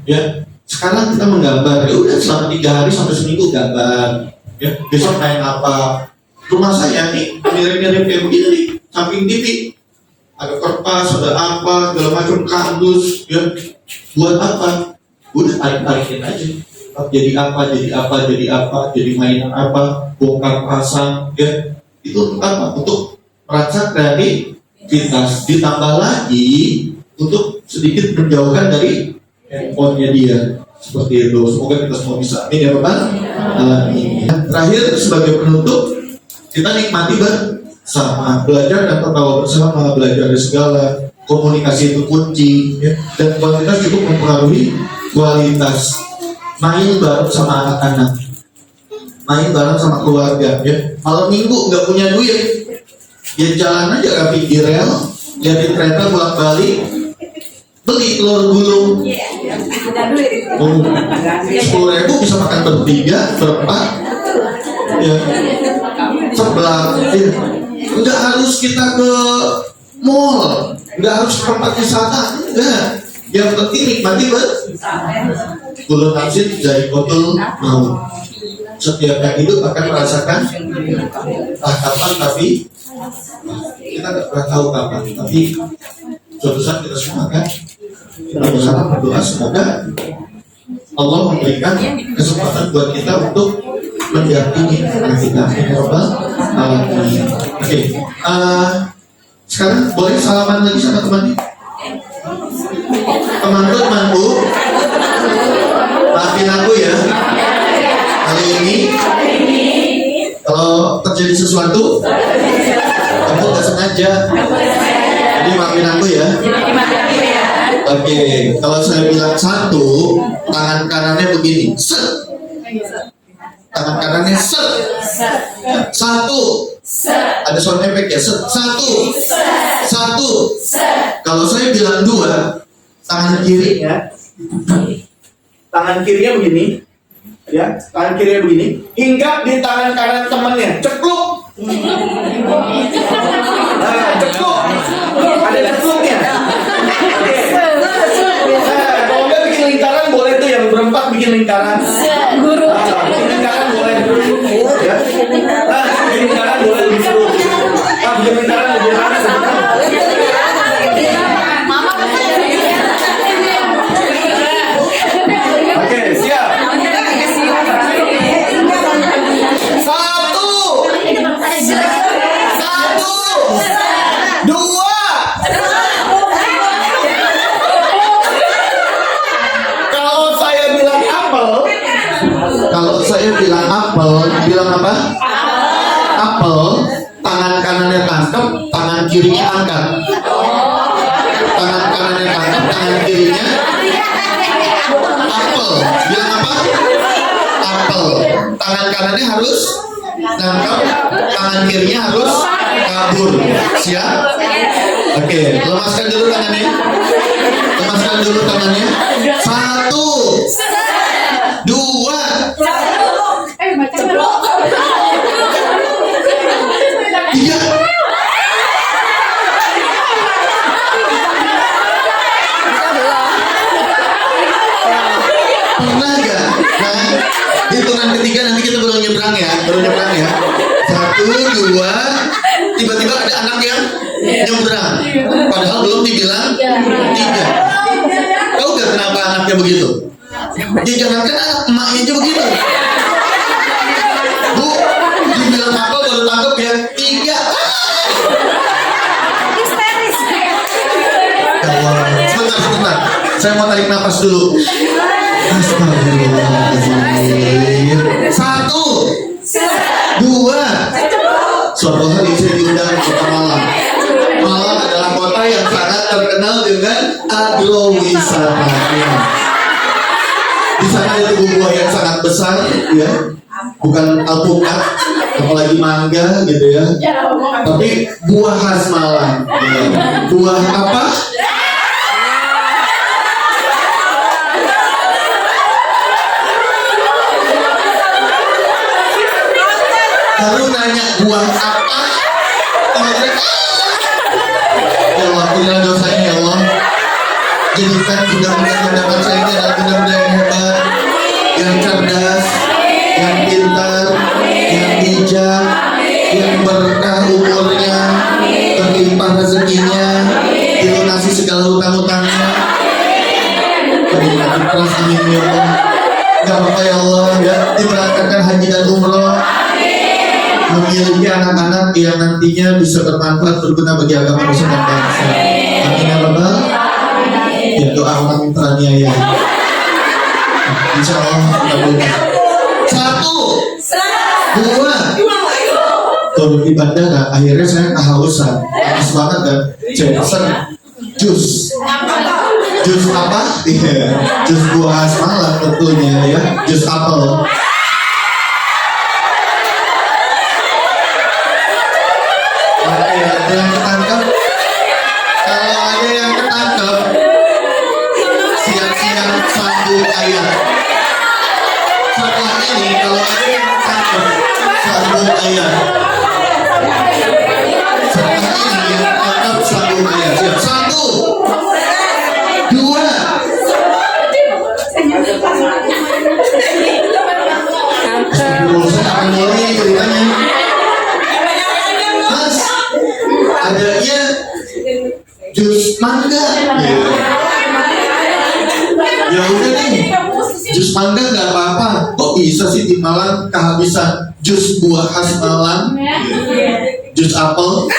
ya. Sekarang kita menggambar, ya udah selama 3 hari sampai seminggu gambar, ya. Besok main apa? Rumah saya nih mirip-mirip kayak begini nih, samping TV. Ada kertas, ada apa, segala macam kardus, ya. Buat apa? Udah tarik-tarikin aja. Jadi apa, jadi mainan apa, bongkar pasang, ya. Itu untuk apa? Untuk merasa kreativitas. Ditambah lagi untuk sedikit menjauhkan dari handphonenya dia. Seperti itu. Semoga kita semua bisa. Amin ya Bapak. Amin. Terakhir sebagai penutup, kita nikmati bersama, belajar dan tertawa bersama, belajar dari segala. Komunikasi itu kunci, ya. Dan kualitas cukup mempengaruhi kualitas. Main bareng sama anak-anak, main bareng sama keluarga, ya. Malam minggu nggak punya duit, ya jalan aja ke pinggir rel, liatin kereta bolak-balik, beli telur gulung, 10.000 bisa makan bertiga, berempat, ya. Sebelah, ya. Nggak harus kita ke mall, nggak harus ke tempat wisata, enggak. Yang penting nikmati kulun nafsin dari kotul mau. Setiap yang hidup akan merasakan kapan, tapi kita nggak pernah tahu kapan. Tapi suatu saat kita semua kan kita bersama berdoa semoga Allah memberikan kesempatan buat kita untuk mendampingi kita. Oke. Sekarang boleh salaman lagi sama temannya. Temanku, maafin aku ya. Hari ini kalau terjadi sesuatu, kamu gak sengaja. Jadi maafin aku ya. Oke, kalau saya bilang 1, tangan kanannya begini, set. Tangan kanannya set. 1. Ada sound effect ya, set. 1. Kalau saya bilang 2, tangan kirinya begini, ya, tangan kirinya begini, hingga di tangan kanan temannya, cepluk. Nah, cepluk, ada cepluknya. Kalau nggak bikin lingkaran boleh tuh, yang berempat bikin lingkaran. Bikin lingkaran boleh, ya. Bikin lingkaran boleh disuruh. Bikin lingkaran lebih rame sebenarnya. Oke, siap. 1, 2. Kalau saya bilang apel, bilang apa? Apel, tangan kanannya tangkap, tangan kirinya angkat. Tangan kanannya tangkap, tangan kirinya apel. Bilang apa? Apel. Tangan kanannya harus tangkap, tangan kirinya harus kabur. Siap? Oke, lemaskan dulu tangannya. 1, 2. Iya. Pernah gak? Nah, hitungan ketiga nanti kita baru nyebrang ya. 1, 2. Tiba-tiba ada anak yang nyebrang. Padahal belum dibilang 3. Tahu gak kenapa anaknya begitu? Ya jangankan anak, emaknya aja begitu. Bu, dibilang apa baru tangkap ya 3. Sebentar. Saya mau tarik nafas dulu. Astagfirullahaladzim. 1, 2. Suatu hari saya diundang ke Kota Malang. Malang adalah kota yang sangat terkenal dengan agrowisatanya. Di sana ada buah yang sangat besar, ya, bukan alpukat, apalagi mangga, gitu ya. Tapi buah khas Malang. Ya. Buah apa? Baru nanya buah apa? Ya Allah, ampunilah dosanya ya Allah. Jadikan mudah-mudahan mendapat saya ini adalah mudah-mudahan yang hebat, yang cerdas, yang pintar, yang bijak, yang berkah umurnya, berlimpah rezekinya, dilunasi segala hutang-hutangnya. Berikan keras amin ya Allah. Gak apa-apa ya Allah, ya, diberangkatkan haji dan umroh, memiliki anak-anak yang nantinya bisa bermanfaat berguna bagi agama Nusa dan bangsa. Amin ya Rabbal. Ya, doa orang teraniaya. Insya Allah kita 1, 2. Turun di bandara, akhirnya saya kehausan, panas banget kan. Saya pesan jus. Jus apa? Iya, jus buah khas Malang tentunya ya, jus apel. Ada yang ketangkep? Kalau ada yang ketangkep, siap-siap sambung ayat. Setelah ini kalau ada yang ketangkep, sambung ayat. Setelah ini yang ketangkep sambung ayat. Siap, 1, 2. Saya akan mulai ceritanya. Mas, adanya jus mangga. Ya udah nih, jus mangga nggak apa-apa. Kok bisa sih di Malang kehabisan jus buah khas Malang? Jus apel.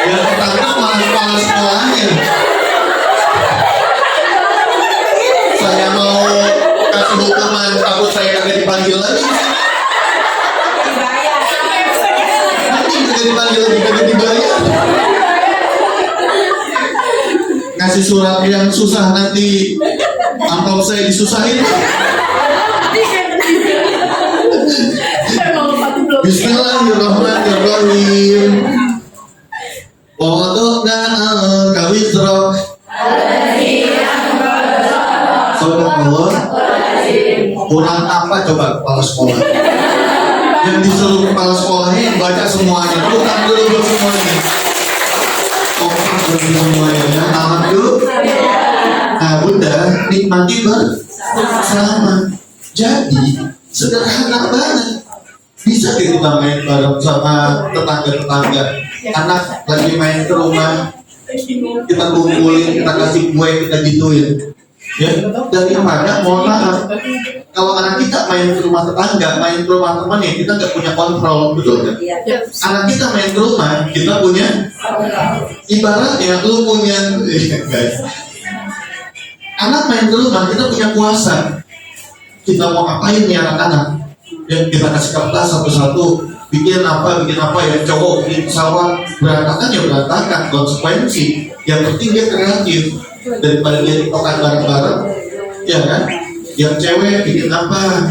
Yang pertama malah kepala sekolahnya. Saya mau kasih hukuman, takut saya kagak dipanggil lagi. Nanti kagak dipanggil lagi, kagak dibayar. Ngasih surat yang susah, nanti amplop saya disusahin. Bismillahirrahmanirrahim. Wa wada'na al-kawizra. Subhanallah. Kurang apa coba kepala sekolah? Yang disuruh kepala sekolahnya yang baca semuanya. Bukan dulu buat semuanya. Kompak buat semuanya. Tamat dulu. Nah bunda, nikmati bersama. Jadi sederhana banget. Bisa kita main bareng sama tetangga-tetangga. Anak lagi main ke rumah, kita kumpulin, kita kasih kue, kita gituin. Ya, daripada mohon maaf, kalau anak kita main ke rumah tetangga, main ke rumah temannya, kita nggak punya kontrol, betul kan? Anak kita main ke rumah, kita punya ibaratnya lu punya guys. Anak main ke rumah, kita punya kuasa. Kita mau ngapain nih anak-anak? Ya, kita kasih kertas satu-satu, bikin apa ya, cowok bikin pesawat, berantakan ya berantakan, konsekuensi. Yang penting dia kreatif. Daripada dia tiktokan bareng-bareng, ya kan? Yang cewek bikin apa?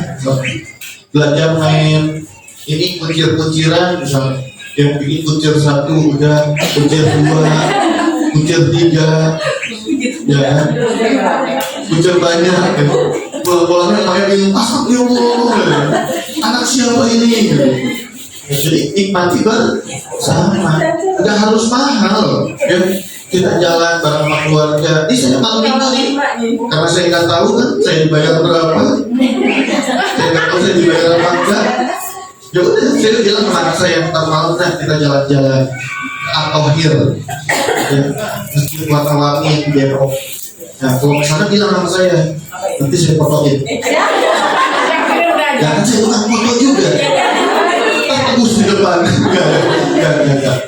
Belajar main ini kuncir-kunciran misalnya. Yang bikin kuncir 1 udah, kuncir 2, kuncir 3, ya kan? Kuncir banyak. Bola-bolanya pakai bingung, pasang ya Allah. Anak siapa ini? Jadi nikmati bersama. Gak harus mahal. Ya. Kita jalan bareng sama keluarga. Ini saya malam minggu nih, karena saya nggak tahu kan saya dibayar berapa. Saya nggak tahu saya dibayar apa enggak. Ya udah, saya bilang sama anak saya ntar malam kita jalan-jalan ke Al-Tohir, ya, Masjid Watawangi di Depok. Nah kalau kesana bilang sama saya, nanti saya fotoin. Ya kan saya tukang foto juga. Tembus di depan. Enggak.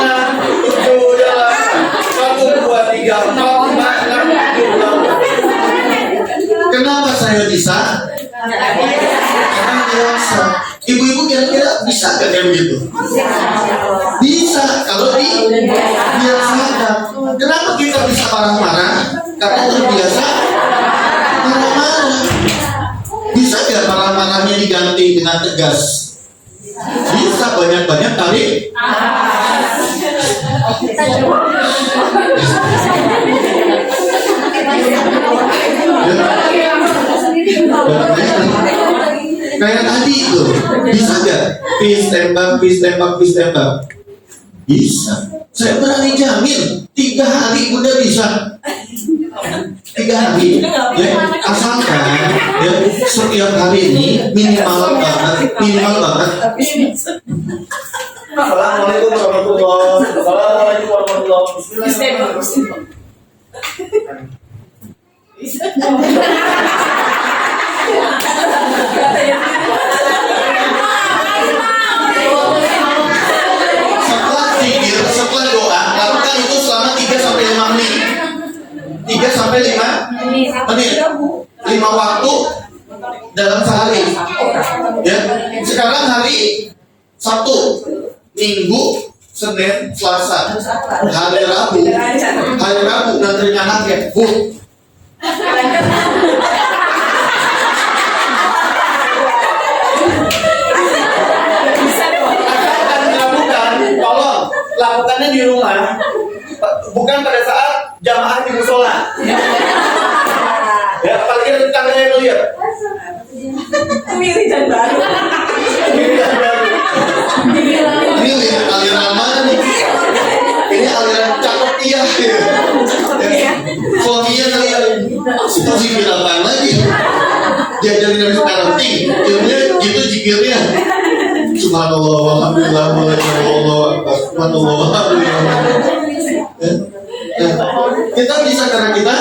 jangan, kamu 2, 3, 4, 5, 6, 7, 8. Kenapa saya bisa? Karena biasa. Ibu-ibu kira-kira bisa gak kayak begitu? Bisa kalau dibiasakan. Kenapa kita bisa marah-marah? Karena terbiasa marah-marah. Bisa gak marah-marahnya diganti dengan tegas? Bisa, banyak-banyak kali. Kayak tadi gitu. Bisa nggak? Fish tembak. Bisa. Saya berani jamin 3 hari udah bisa. 3 hari. Ya, asalkan ya setiap hari ini minimal banget. Assalamualaikum warahmatullahi wabarakatuh. Bismillahirrahmanirrahim. Setelah doa, lakukan itu selama 3-5 menit. 3-5 menit. 5 waktu dalam sehari. Ya. Sekarang hari Sabtu, Minggu, Senin, Selasa, hari Rabu nantinya anaknya, Tolong lakukannya di rumah, bukan pada saat jamaah di musola. Ya, apalagi tetangga yang melihat. Wiridan baru. ini aliran mana nih? Ini aliran cakep iya. Suaminya ngeliat itu zikir apaan lagi? Diajarin dari parenting, ilmunya gitu zikirnya. Subhanallah, alhamdulillah, subhanallah, alhamdulillah. Kita bisa karena kita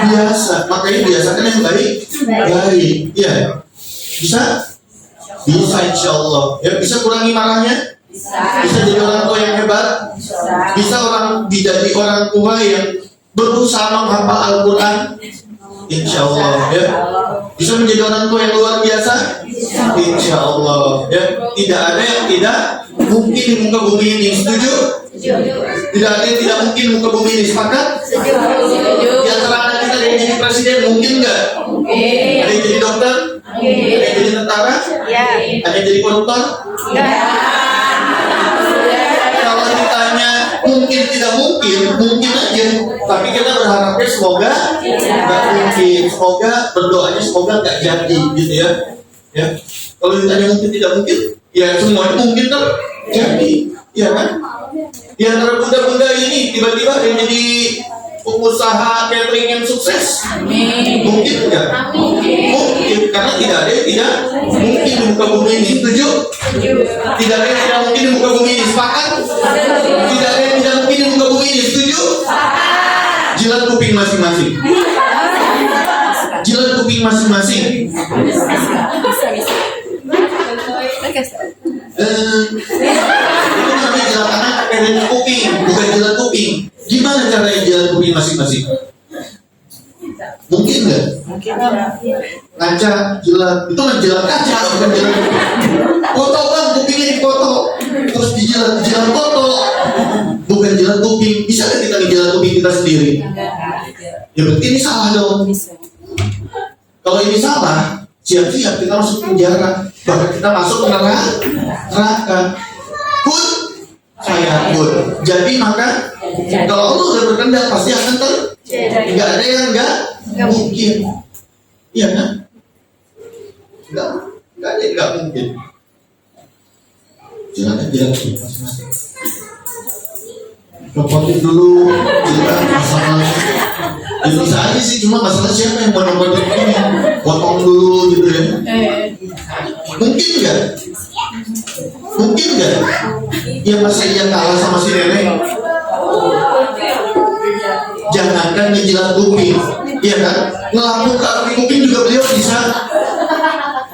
biasa, makanya biasakan yang baik. Iya, bisa insya Allah. Ya, bisa kurangi marahnya. Bisa jadi orang tua yang hebat. Bisa jadi orang tua yang berusaha menghafal Al-Quran. Insya Allah. Ya. Bisa menjadi orang tua yang luar biasa. Insya Allah. Ya. Tidak ada yang tidak mungkin di muka bumi ini. Setuju? Tidak ada yang tidak mungkin di muka bumi ini. Sepakat? Di antara anak kita ada yang jadi presiden, mungkin nggak? Ada yang jadi dokter? Ada yang jadi tentara? Ada yang jadi koruptor? Kalau ditanya mungkin tidak mungkin, mungkin aja. Tapi kita berharapnya semoga nggak mungkin. Semoga berdoanya semoga nggak jadi, gitu ya. Ya. Kalau ditanya mungkin tidak mungkin, ya semuanya mungkin terjadi, ya kan? Di antara bunda-bunda ini tiba-tiba ada yang jadi pengusaha catering yang sukses. Mungkin enggak? Mungkin, karena tidak ada yang tidak mungkin di muka bumi ini. Setuju? Tidak ada yang tidak mungkin di muka bumi ini. Sepakat? Tidak ada yang tidak mungkin di muka bumi ini. Setuju? Jilat kuping masing-masing. Jilat kuping masing-masing. Itu namanya jilat anak pakai jilat kuping, bukan jilat kuping. Gimana caranya jilat kuping masing-masing? Mungkin nggak? Ngaca, jilat, itu kan jilat kaca, bukan jilat kuping. Foto bang, kupingnya dipoto, terus dijilat foto, bukan jilat kuping. Bisa nggak kita jilat kuping kita sendiri? Ya berarti ini salah dong. Kalau ini salah, siap-siap kita masuk penjara, bahkan kita masuk ke neraka. Pun saya pun. Jadi maka kalau Allah udah berkehendak pasti akan terjadi. Nggak ada yang nggak mungkin. Iya kan? Nggak ada yang nggak mungkin. Jangan masing-masing. Robotin dulu, jangan masalah. Ya bisa aja sih, cuma masalah siapa yang mau robotin ini? Potong dulu gitu ya. Mungkin nggak? Mungkin nggak? Ya masa iya kalah sama si nenek? Jangankan ngejilat kuping, iya kan? Ngelapuk ke kuping juga beliau bisa.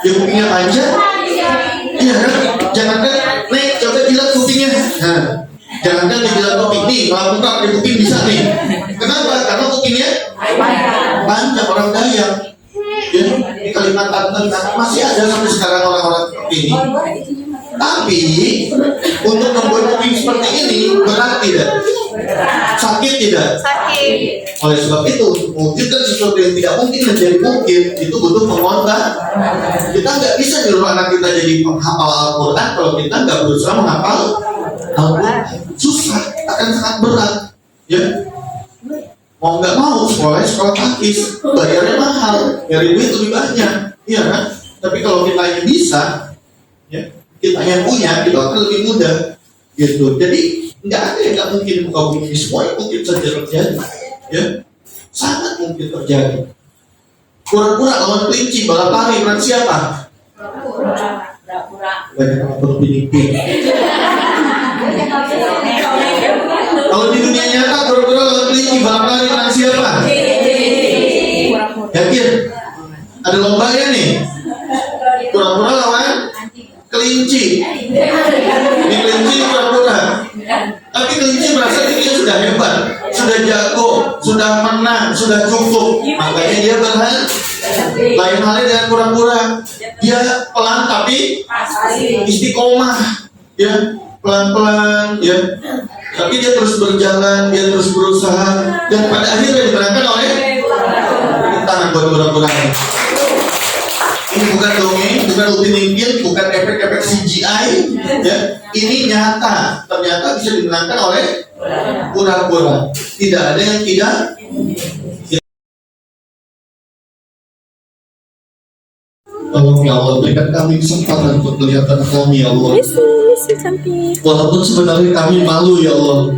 Ya kupingnya panjang, iya kan? Jangankan nek coba jilat kupingnya. Nah, jangankan ngejilat kuping nih, ngelapuk ke kuping bisa nih. Kenapa? Karena kupingnya panjang, orang Dayak. Ya, di Kalimantan masih ada sampai sekarang orang-orang seperti ini. Tapi untuk membuat kuping seperti ini berat tidak? Sakit tidak? Sakit. Oleh sebab itu, mewujudkan sesuatu yang tidak mungkin menjadi mungkin itu butuh pengorbanan. Kita nggak bisa nyuruh anak kita jadi penghafal Al-Quran kalau kita nggak berusaha menghafal Al-Quran. Susah, akan sangat berat. Ya, mau nggak mau sekolah takis, bayarnya mahal, nyari duit lebih banyak. Iya kan? Tapi kalau kita yang bisa, ya, kita yang punya, itu akan lebih mudah. Gitu. Jadi nggak ada yang nggak mungkin muka bumi ini, semua yang mungkin saja terjadi. Ya, sangat mungkin terjadi. Kura-kura lawan kelinci, balap lari, menang siapa? Banyak orang berpikir. Kalau di dunia nyata, kura-kura lawan kelinci, balap lari, menang siapa? Yakin? Ada lombanya nih. Kura-kura lawan kelinci. Ini kelinci kura-kura. Tapi kelinci merasa dia sudah hebat, sudah jago, sudah menang, sudah cukup. Makanya dia berhenti. Lain halnya dengan kura-kura. Dia pelan tapi istiqomah, ya, pelan-pelan, ya. Tapi dia terus berjalan, dia terus berusaha, dan pada akhirnya dimenangkan oleh tangan buat kura-kura. Ini bukan dongeng, bukan Upin Ipin, bukan efek-efek CGI, ya. Ini nyata, ternyata bisa dimenangkan oleh kura-kura. Tidak ada yang tidak. Tolong ya Allah, berikan kami kesempatan untuk melihat anak kami ya Allah. Misi cantik. Walaupun sebenarnya kami malu ya Allah,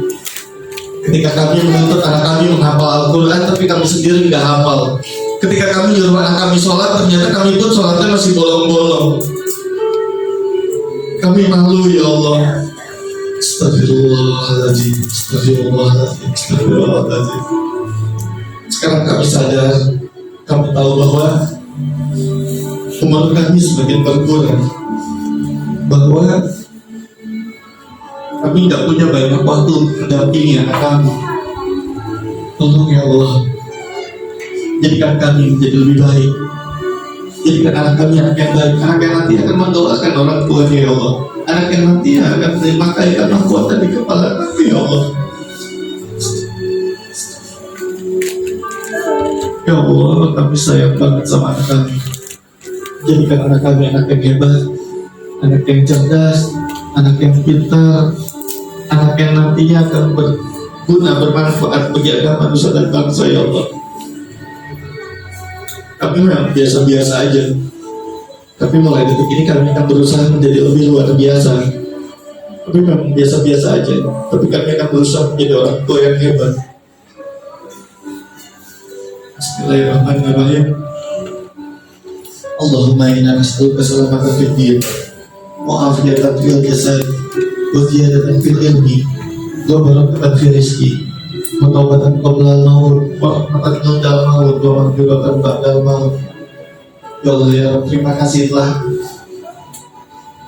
ketika kami menuntut anak kami menghafal Al-Quran, tapi kami sendiri nggak hafal. Ketika kami nyuruh anak kami sholat, ternyata kami pun sholatnya masih bolong-bolong. Kami malu ya Allah. Astagfirullahaladzim, astagfirullahaladzim, astagfirullahaladzim. Sekarang kami sadar, kami tahu bahwa umur kami semakin berkurang, bahwa kami nggak punya banyak waktu untuk mendampingi anak kami. Tolong ya Allah, jadikan kami menjadi lebih baik. Jadikan anak kami anak yang baik, anak yang nanti akan mendoakan orang tuanya ya Allah, anak yang nanti akan memakai mahkota di kepala kami ya Allah. Ya Allah, kami sayang banget sama anak kami. Jadikan anak kami anak yang hebat, anak yang cerdas, anak yang pintar, anak yang nantinya akan berguna, bermanfaat bagi agama, nusa dan bangsa ya Allah. Kami memang biasa-biasa aja, tapi mulai detik ini kami akan berusaha menjadi lebih luar biasa. Kami memang biasa-biasa aja, tapi kami akan berusaha menjadi orang tua yang hebat. Bismillahirrahmanirrahim. Allahumma inna nas'aluka salamatan fid din wa afiyatan fil jasad wa ziyadatan fil ilmi wa barakatan fil rizqi wa tawbatan qabla al-maut wa rahmatan indal maut wa maghfiratan ba'dal maut. Ya Allah ya Rabb, terima kasih telah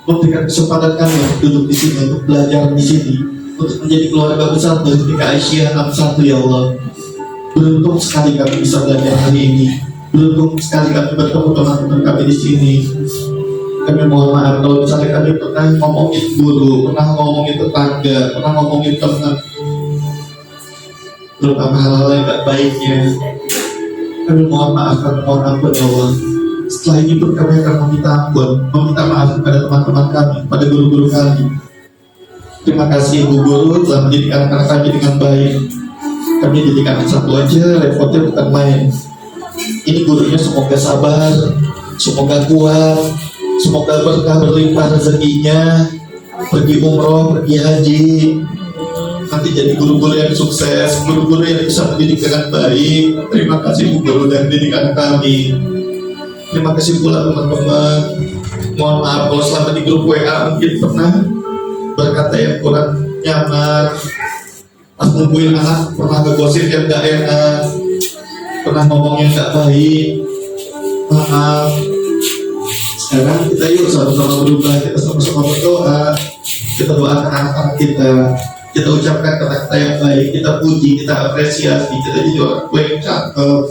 memberikan kesempatan kami untuk duduk di sini, untuk belajar di sini, untuk menjadi keluarga besar dari Aisyah 61 ya Allah. Beruntung sekali kami bisa belajar hari ini. Beruntung sekali kami bertemu teman-teman kami di sini. Kami mohon maaf kalau misalnya kami pernah ngomongin guru, pernah ngomongin tetangga, pernah ngomongin teman, terutama hal-hal yang gak baiknya. Kami mohon maaf, kami mohon ampun ya Allah. Setelah ini pun kami akan meminta ampun, meminta maaf kepada teman-teman kami, pada guru-guru kami. Terima kasih Ibu Guru telah mendidik anak-anak kami dengan baik. Kami didik anak satu aja, repotnya bukan main. Ini gurunya semoga sabar, semoga kuat, semoga berkah berlimpah rezekinya, pergi umroh, pergi haji, nanti jadi guru-guru yang sukses, guru-guru yang bisa mendidik dengan baik. Terima kasih Bu Guru dan didik anak kami. Terima kasih pula teman-teman. Mohon maaf kalau selama di grup WA mungkin pernah berkata yang kurang nyaman, pas ngumpulin anak pernah ngegosip yang gak enak, pernah ngomong yang gak baik. Maaf. Sekarang kita yuk sama-sama berubah, kita sama-sama berdoa, kita doakan anak-anak kita ucapkan kata-kata yang baik, kita puji, kita apresiasi, kita jadi orang tua yang cakep.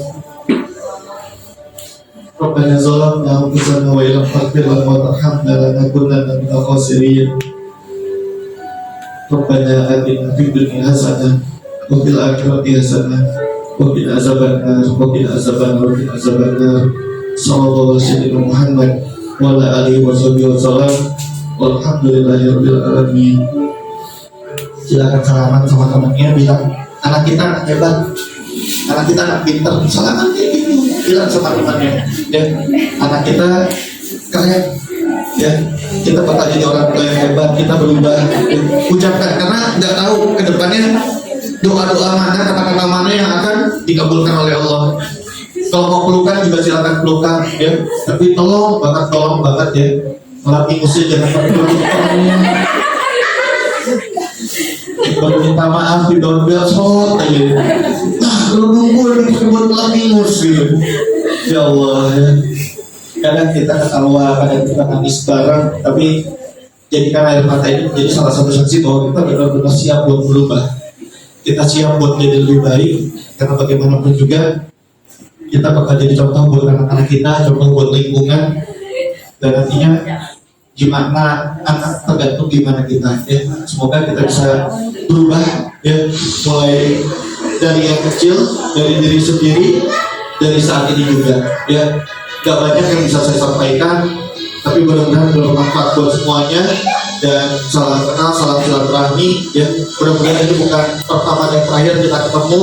Rabbana zalamna anfusana wa illam taghfir lana wa tarhamna lanakunanna minal khasirin. Rabbana atina fid dunya hasanah wa fil akhirati hasanah wa qina azabannar wa qina azabannar. Sallallahu alaihi wa Muhammad wa ala alihi wa sahbihi wa sallam. Walhamdulillahirabbil alamin. Silakan salaman sama temannya, bilang anak kita anak hebat, anak kita anak pintar, salaman kayak gitu, bilang sama temannya, ya anak kita keren ya, kita bakal jadi orang tua yang hebat, kita berubah. Ucapkan, karena nggak tahu ke depannya doa-doa mana, kata-kata mana yang akan dikabulkan oleh Allah. Kalau mau pelukan juga silakan pelukan ya, tapi tolong banget ya, ngelapin musuh jangan pakai pelukan. Baru minta maaf di doorbell shot aja. Nah, lu nunggu buat ngelapin musuh gitu. Ya Allah ya. Kadang kita ketawa, kadang kita nangis bareng, tapi jadikan air mata ini menjadi salah satu saksi bahwa kita benar-benar siap buat berubah. Kita siap buat jadi lebih baik, karena bagaimanapun juga kita bakal jadi contoh buat anak-anak kita, contoh buat lingkungan, dan nantinya gimana anak tergantung gimana kita ya. Semoga kita bisa berubah ya, mulai dari yang kecil, dari diri sendiri, dari saat ini juga ya. Gak banyak yang bisa saya sampaikan, tapi mudah-mudahan bermanfaat buat semuanya. Dan salam kenal, salam silaturahmi ya. Mudah-mudahan ini bukan pertama dan terakhir kita ketemu.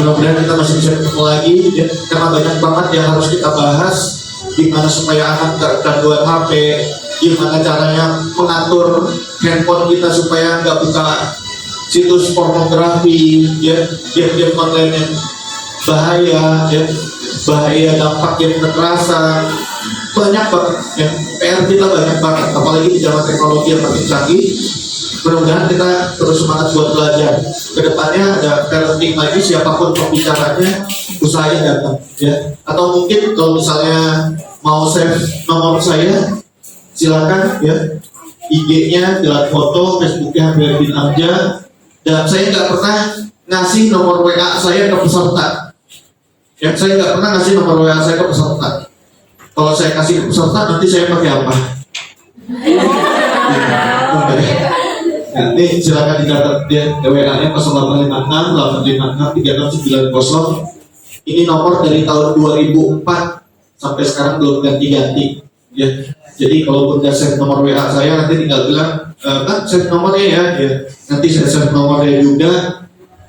Mudah-mudahan kita masih bisa ketemu lagi ya, karena banyak banget yang harus kita bahas. Gimana supaya anak gak kecanduan HP, gimana caranya mengatur handphone kita supaya nggak buka situs pornografi ya, game-game online yang bahaya ya, bahaya dampak yang kekerasan. Banyak banget ya, PR kita banyak banget, apalagi di zaman teknologi yang makin canggih. Mudah-mudahan kita terus semangat buat belajar. Kedepannya ada parenting lagi, siapapun pembicaranya usahain datang ya. Atau mungkin kalau misalnya mau save nomor saya, silakan ya, IG-nya jelas foto, Facebook-nya Hamir bin Amjad. Dan saya nggak pernah ngasih nomor WA saya ke peserta. Ya, saya nggak pernah ngasih nomor WA saya ke peserta. Kalau saya kasih ke peserta, nanti saya pakai apa? Nanti silakan dicatat ya, WA-nya 0856 856 3690. Ini nomor dari tahun 2004 sampai sekarang belum ganti-ganti. Ya, jadi kalau udah save nomor WA saya, nanti tinggal bilang, kan save nomornya ya. Nanti saya save nomornya juga.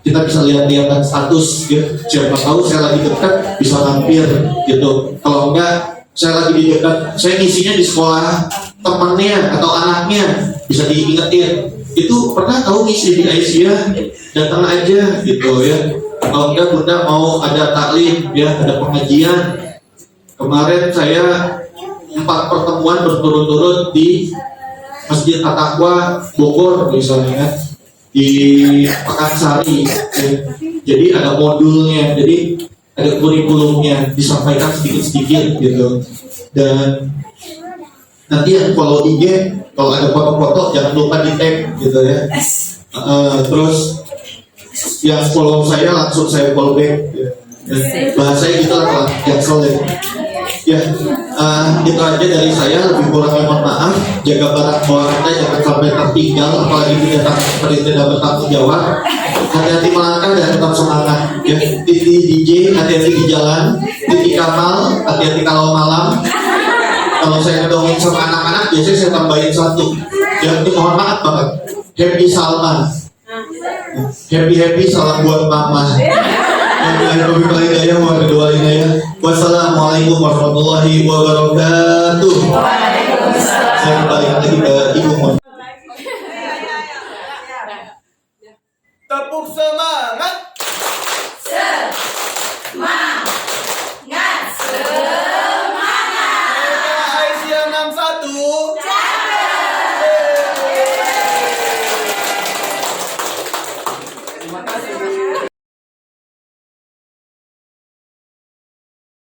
Kita bisa lihat-lihat status ya. Siapa tahu saya lagi dekat bisa mampir gitu. Kalau enggak, saya lagi di dekat, saya ngisinya di sekolah temannya atau anaknya, bisa diingetin. Itu pernah tahu ngisi di Aisyah, datang aja gitu ya. Kalau enggak bunda mau ada taklim ya, ada pengajian. Kemarin saya 4 pertemuan berturut-turut di Masjid At-Taqwa Bogor misalnya, di Pekansari ya. Jadi ada modulnya, jadi ada kurikulumnya, disampaikan sedikit-sedikit gitu. Dan nanti yang follow IG, kalau ada foto-foto jangan lupa di tag gitu ya. Terus yang follow saya langsung saya follow back ya. Bahasanya gitu lah, cancel ya. Ya, itu aja dari saya. Lebih kurangnya mohon maaf. Jaga barang bawaan Anda jangan sampai tertinggal, apalagi tidak seperti tidak bertanggung jawab. Hati-hati melangkah dan tetap semangat. Ya, Titi DJ, hati-hati di jalan. Titi Kamal, hati-hati kalau malam. Kalau saya ngedongeng sama anak-anak, biasanya saya tambahin satu. Jadi mohon maaf banget. Happy Salman. Happy salam buat mama. Wassalamualaikum warahmatullahi wabarakatuh. Saya kembali lagi ke Ibu.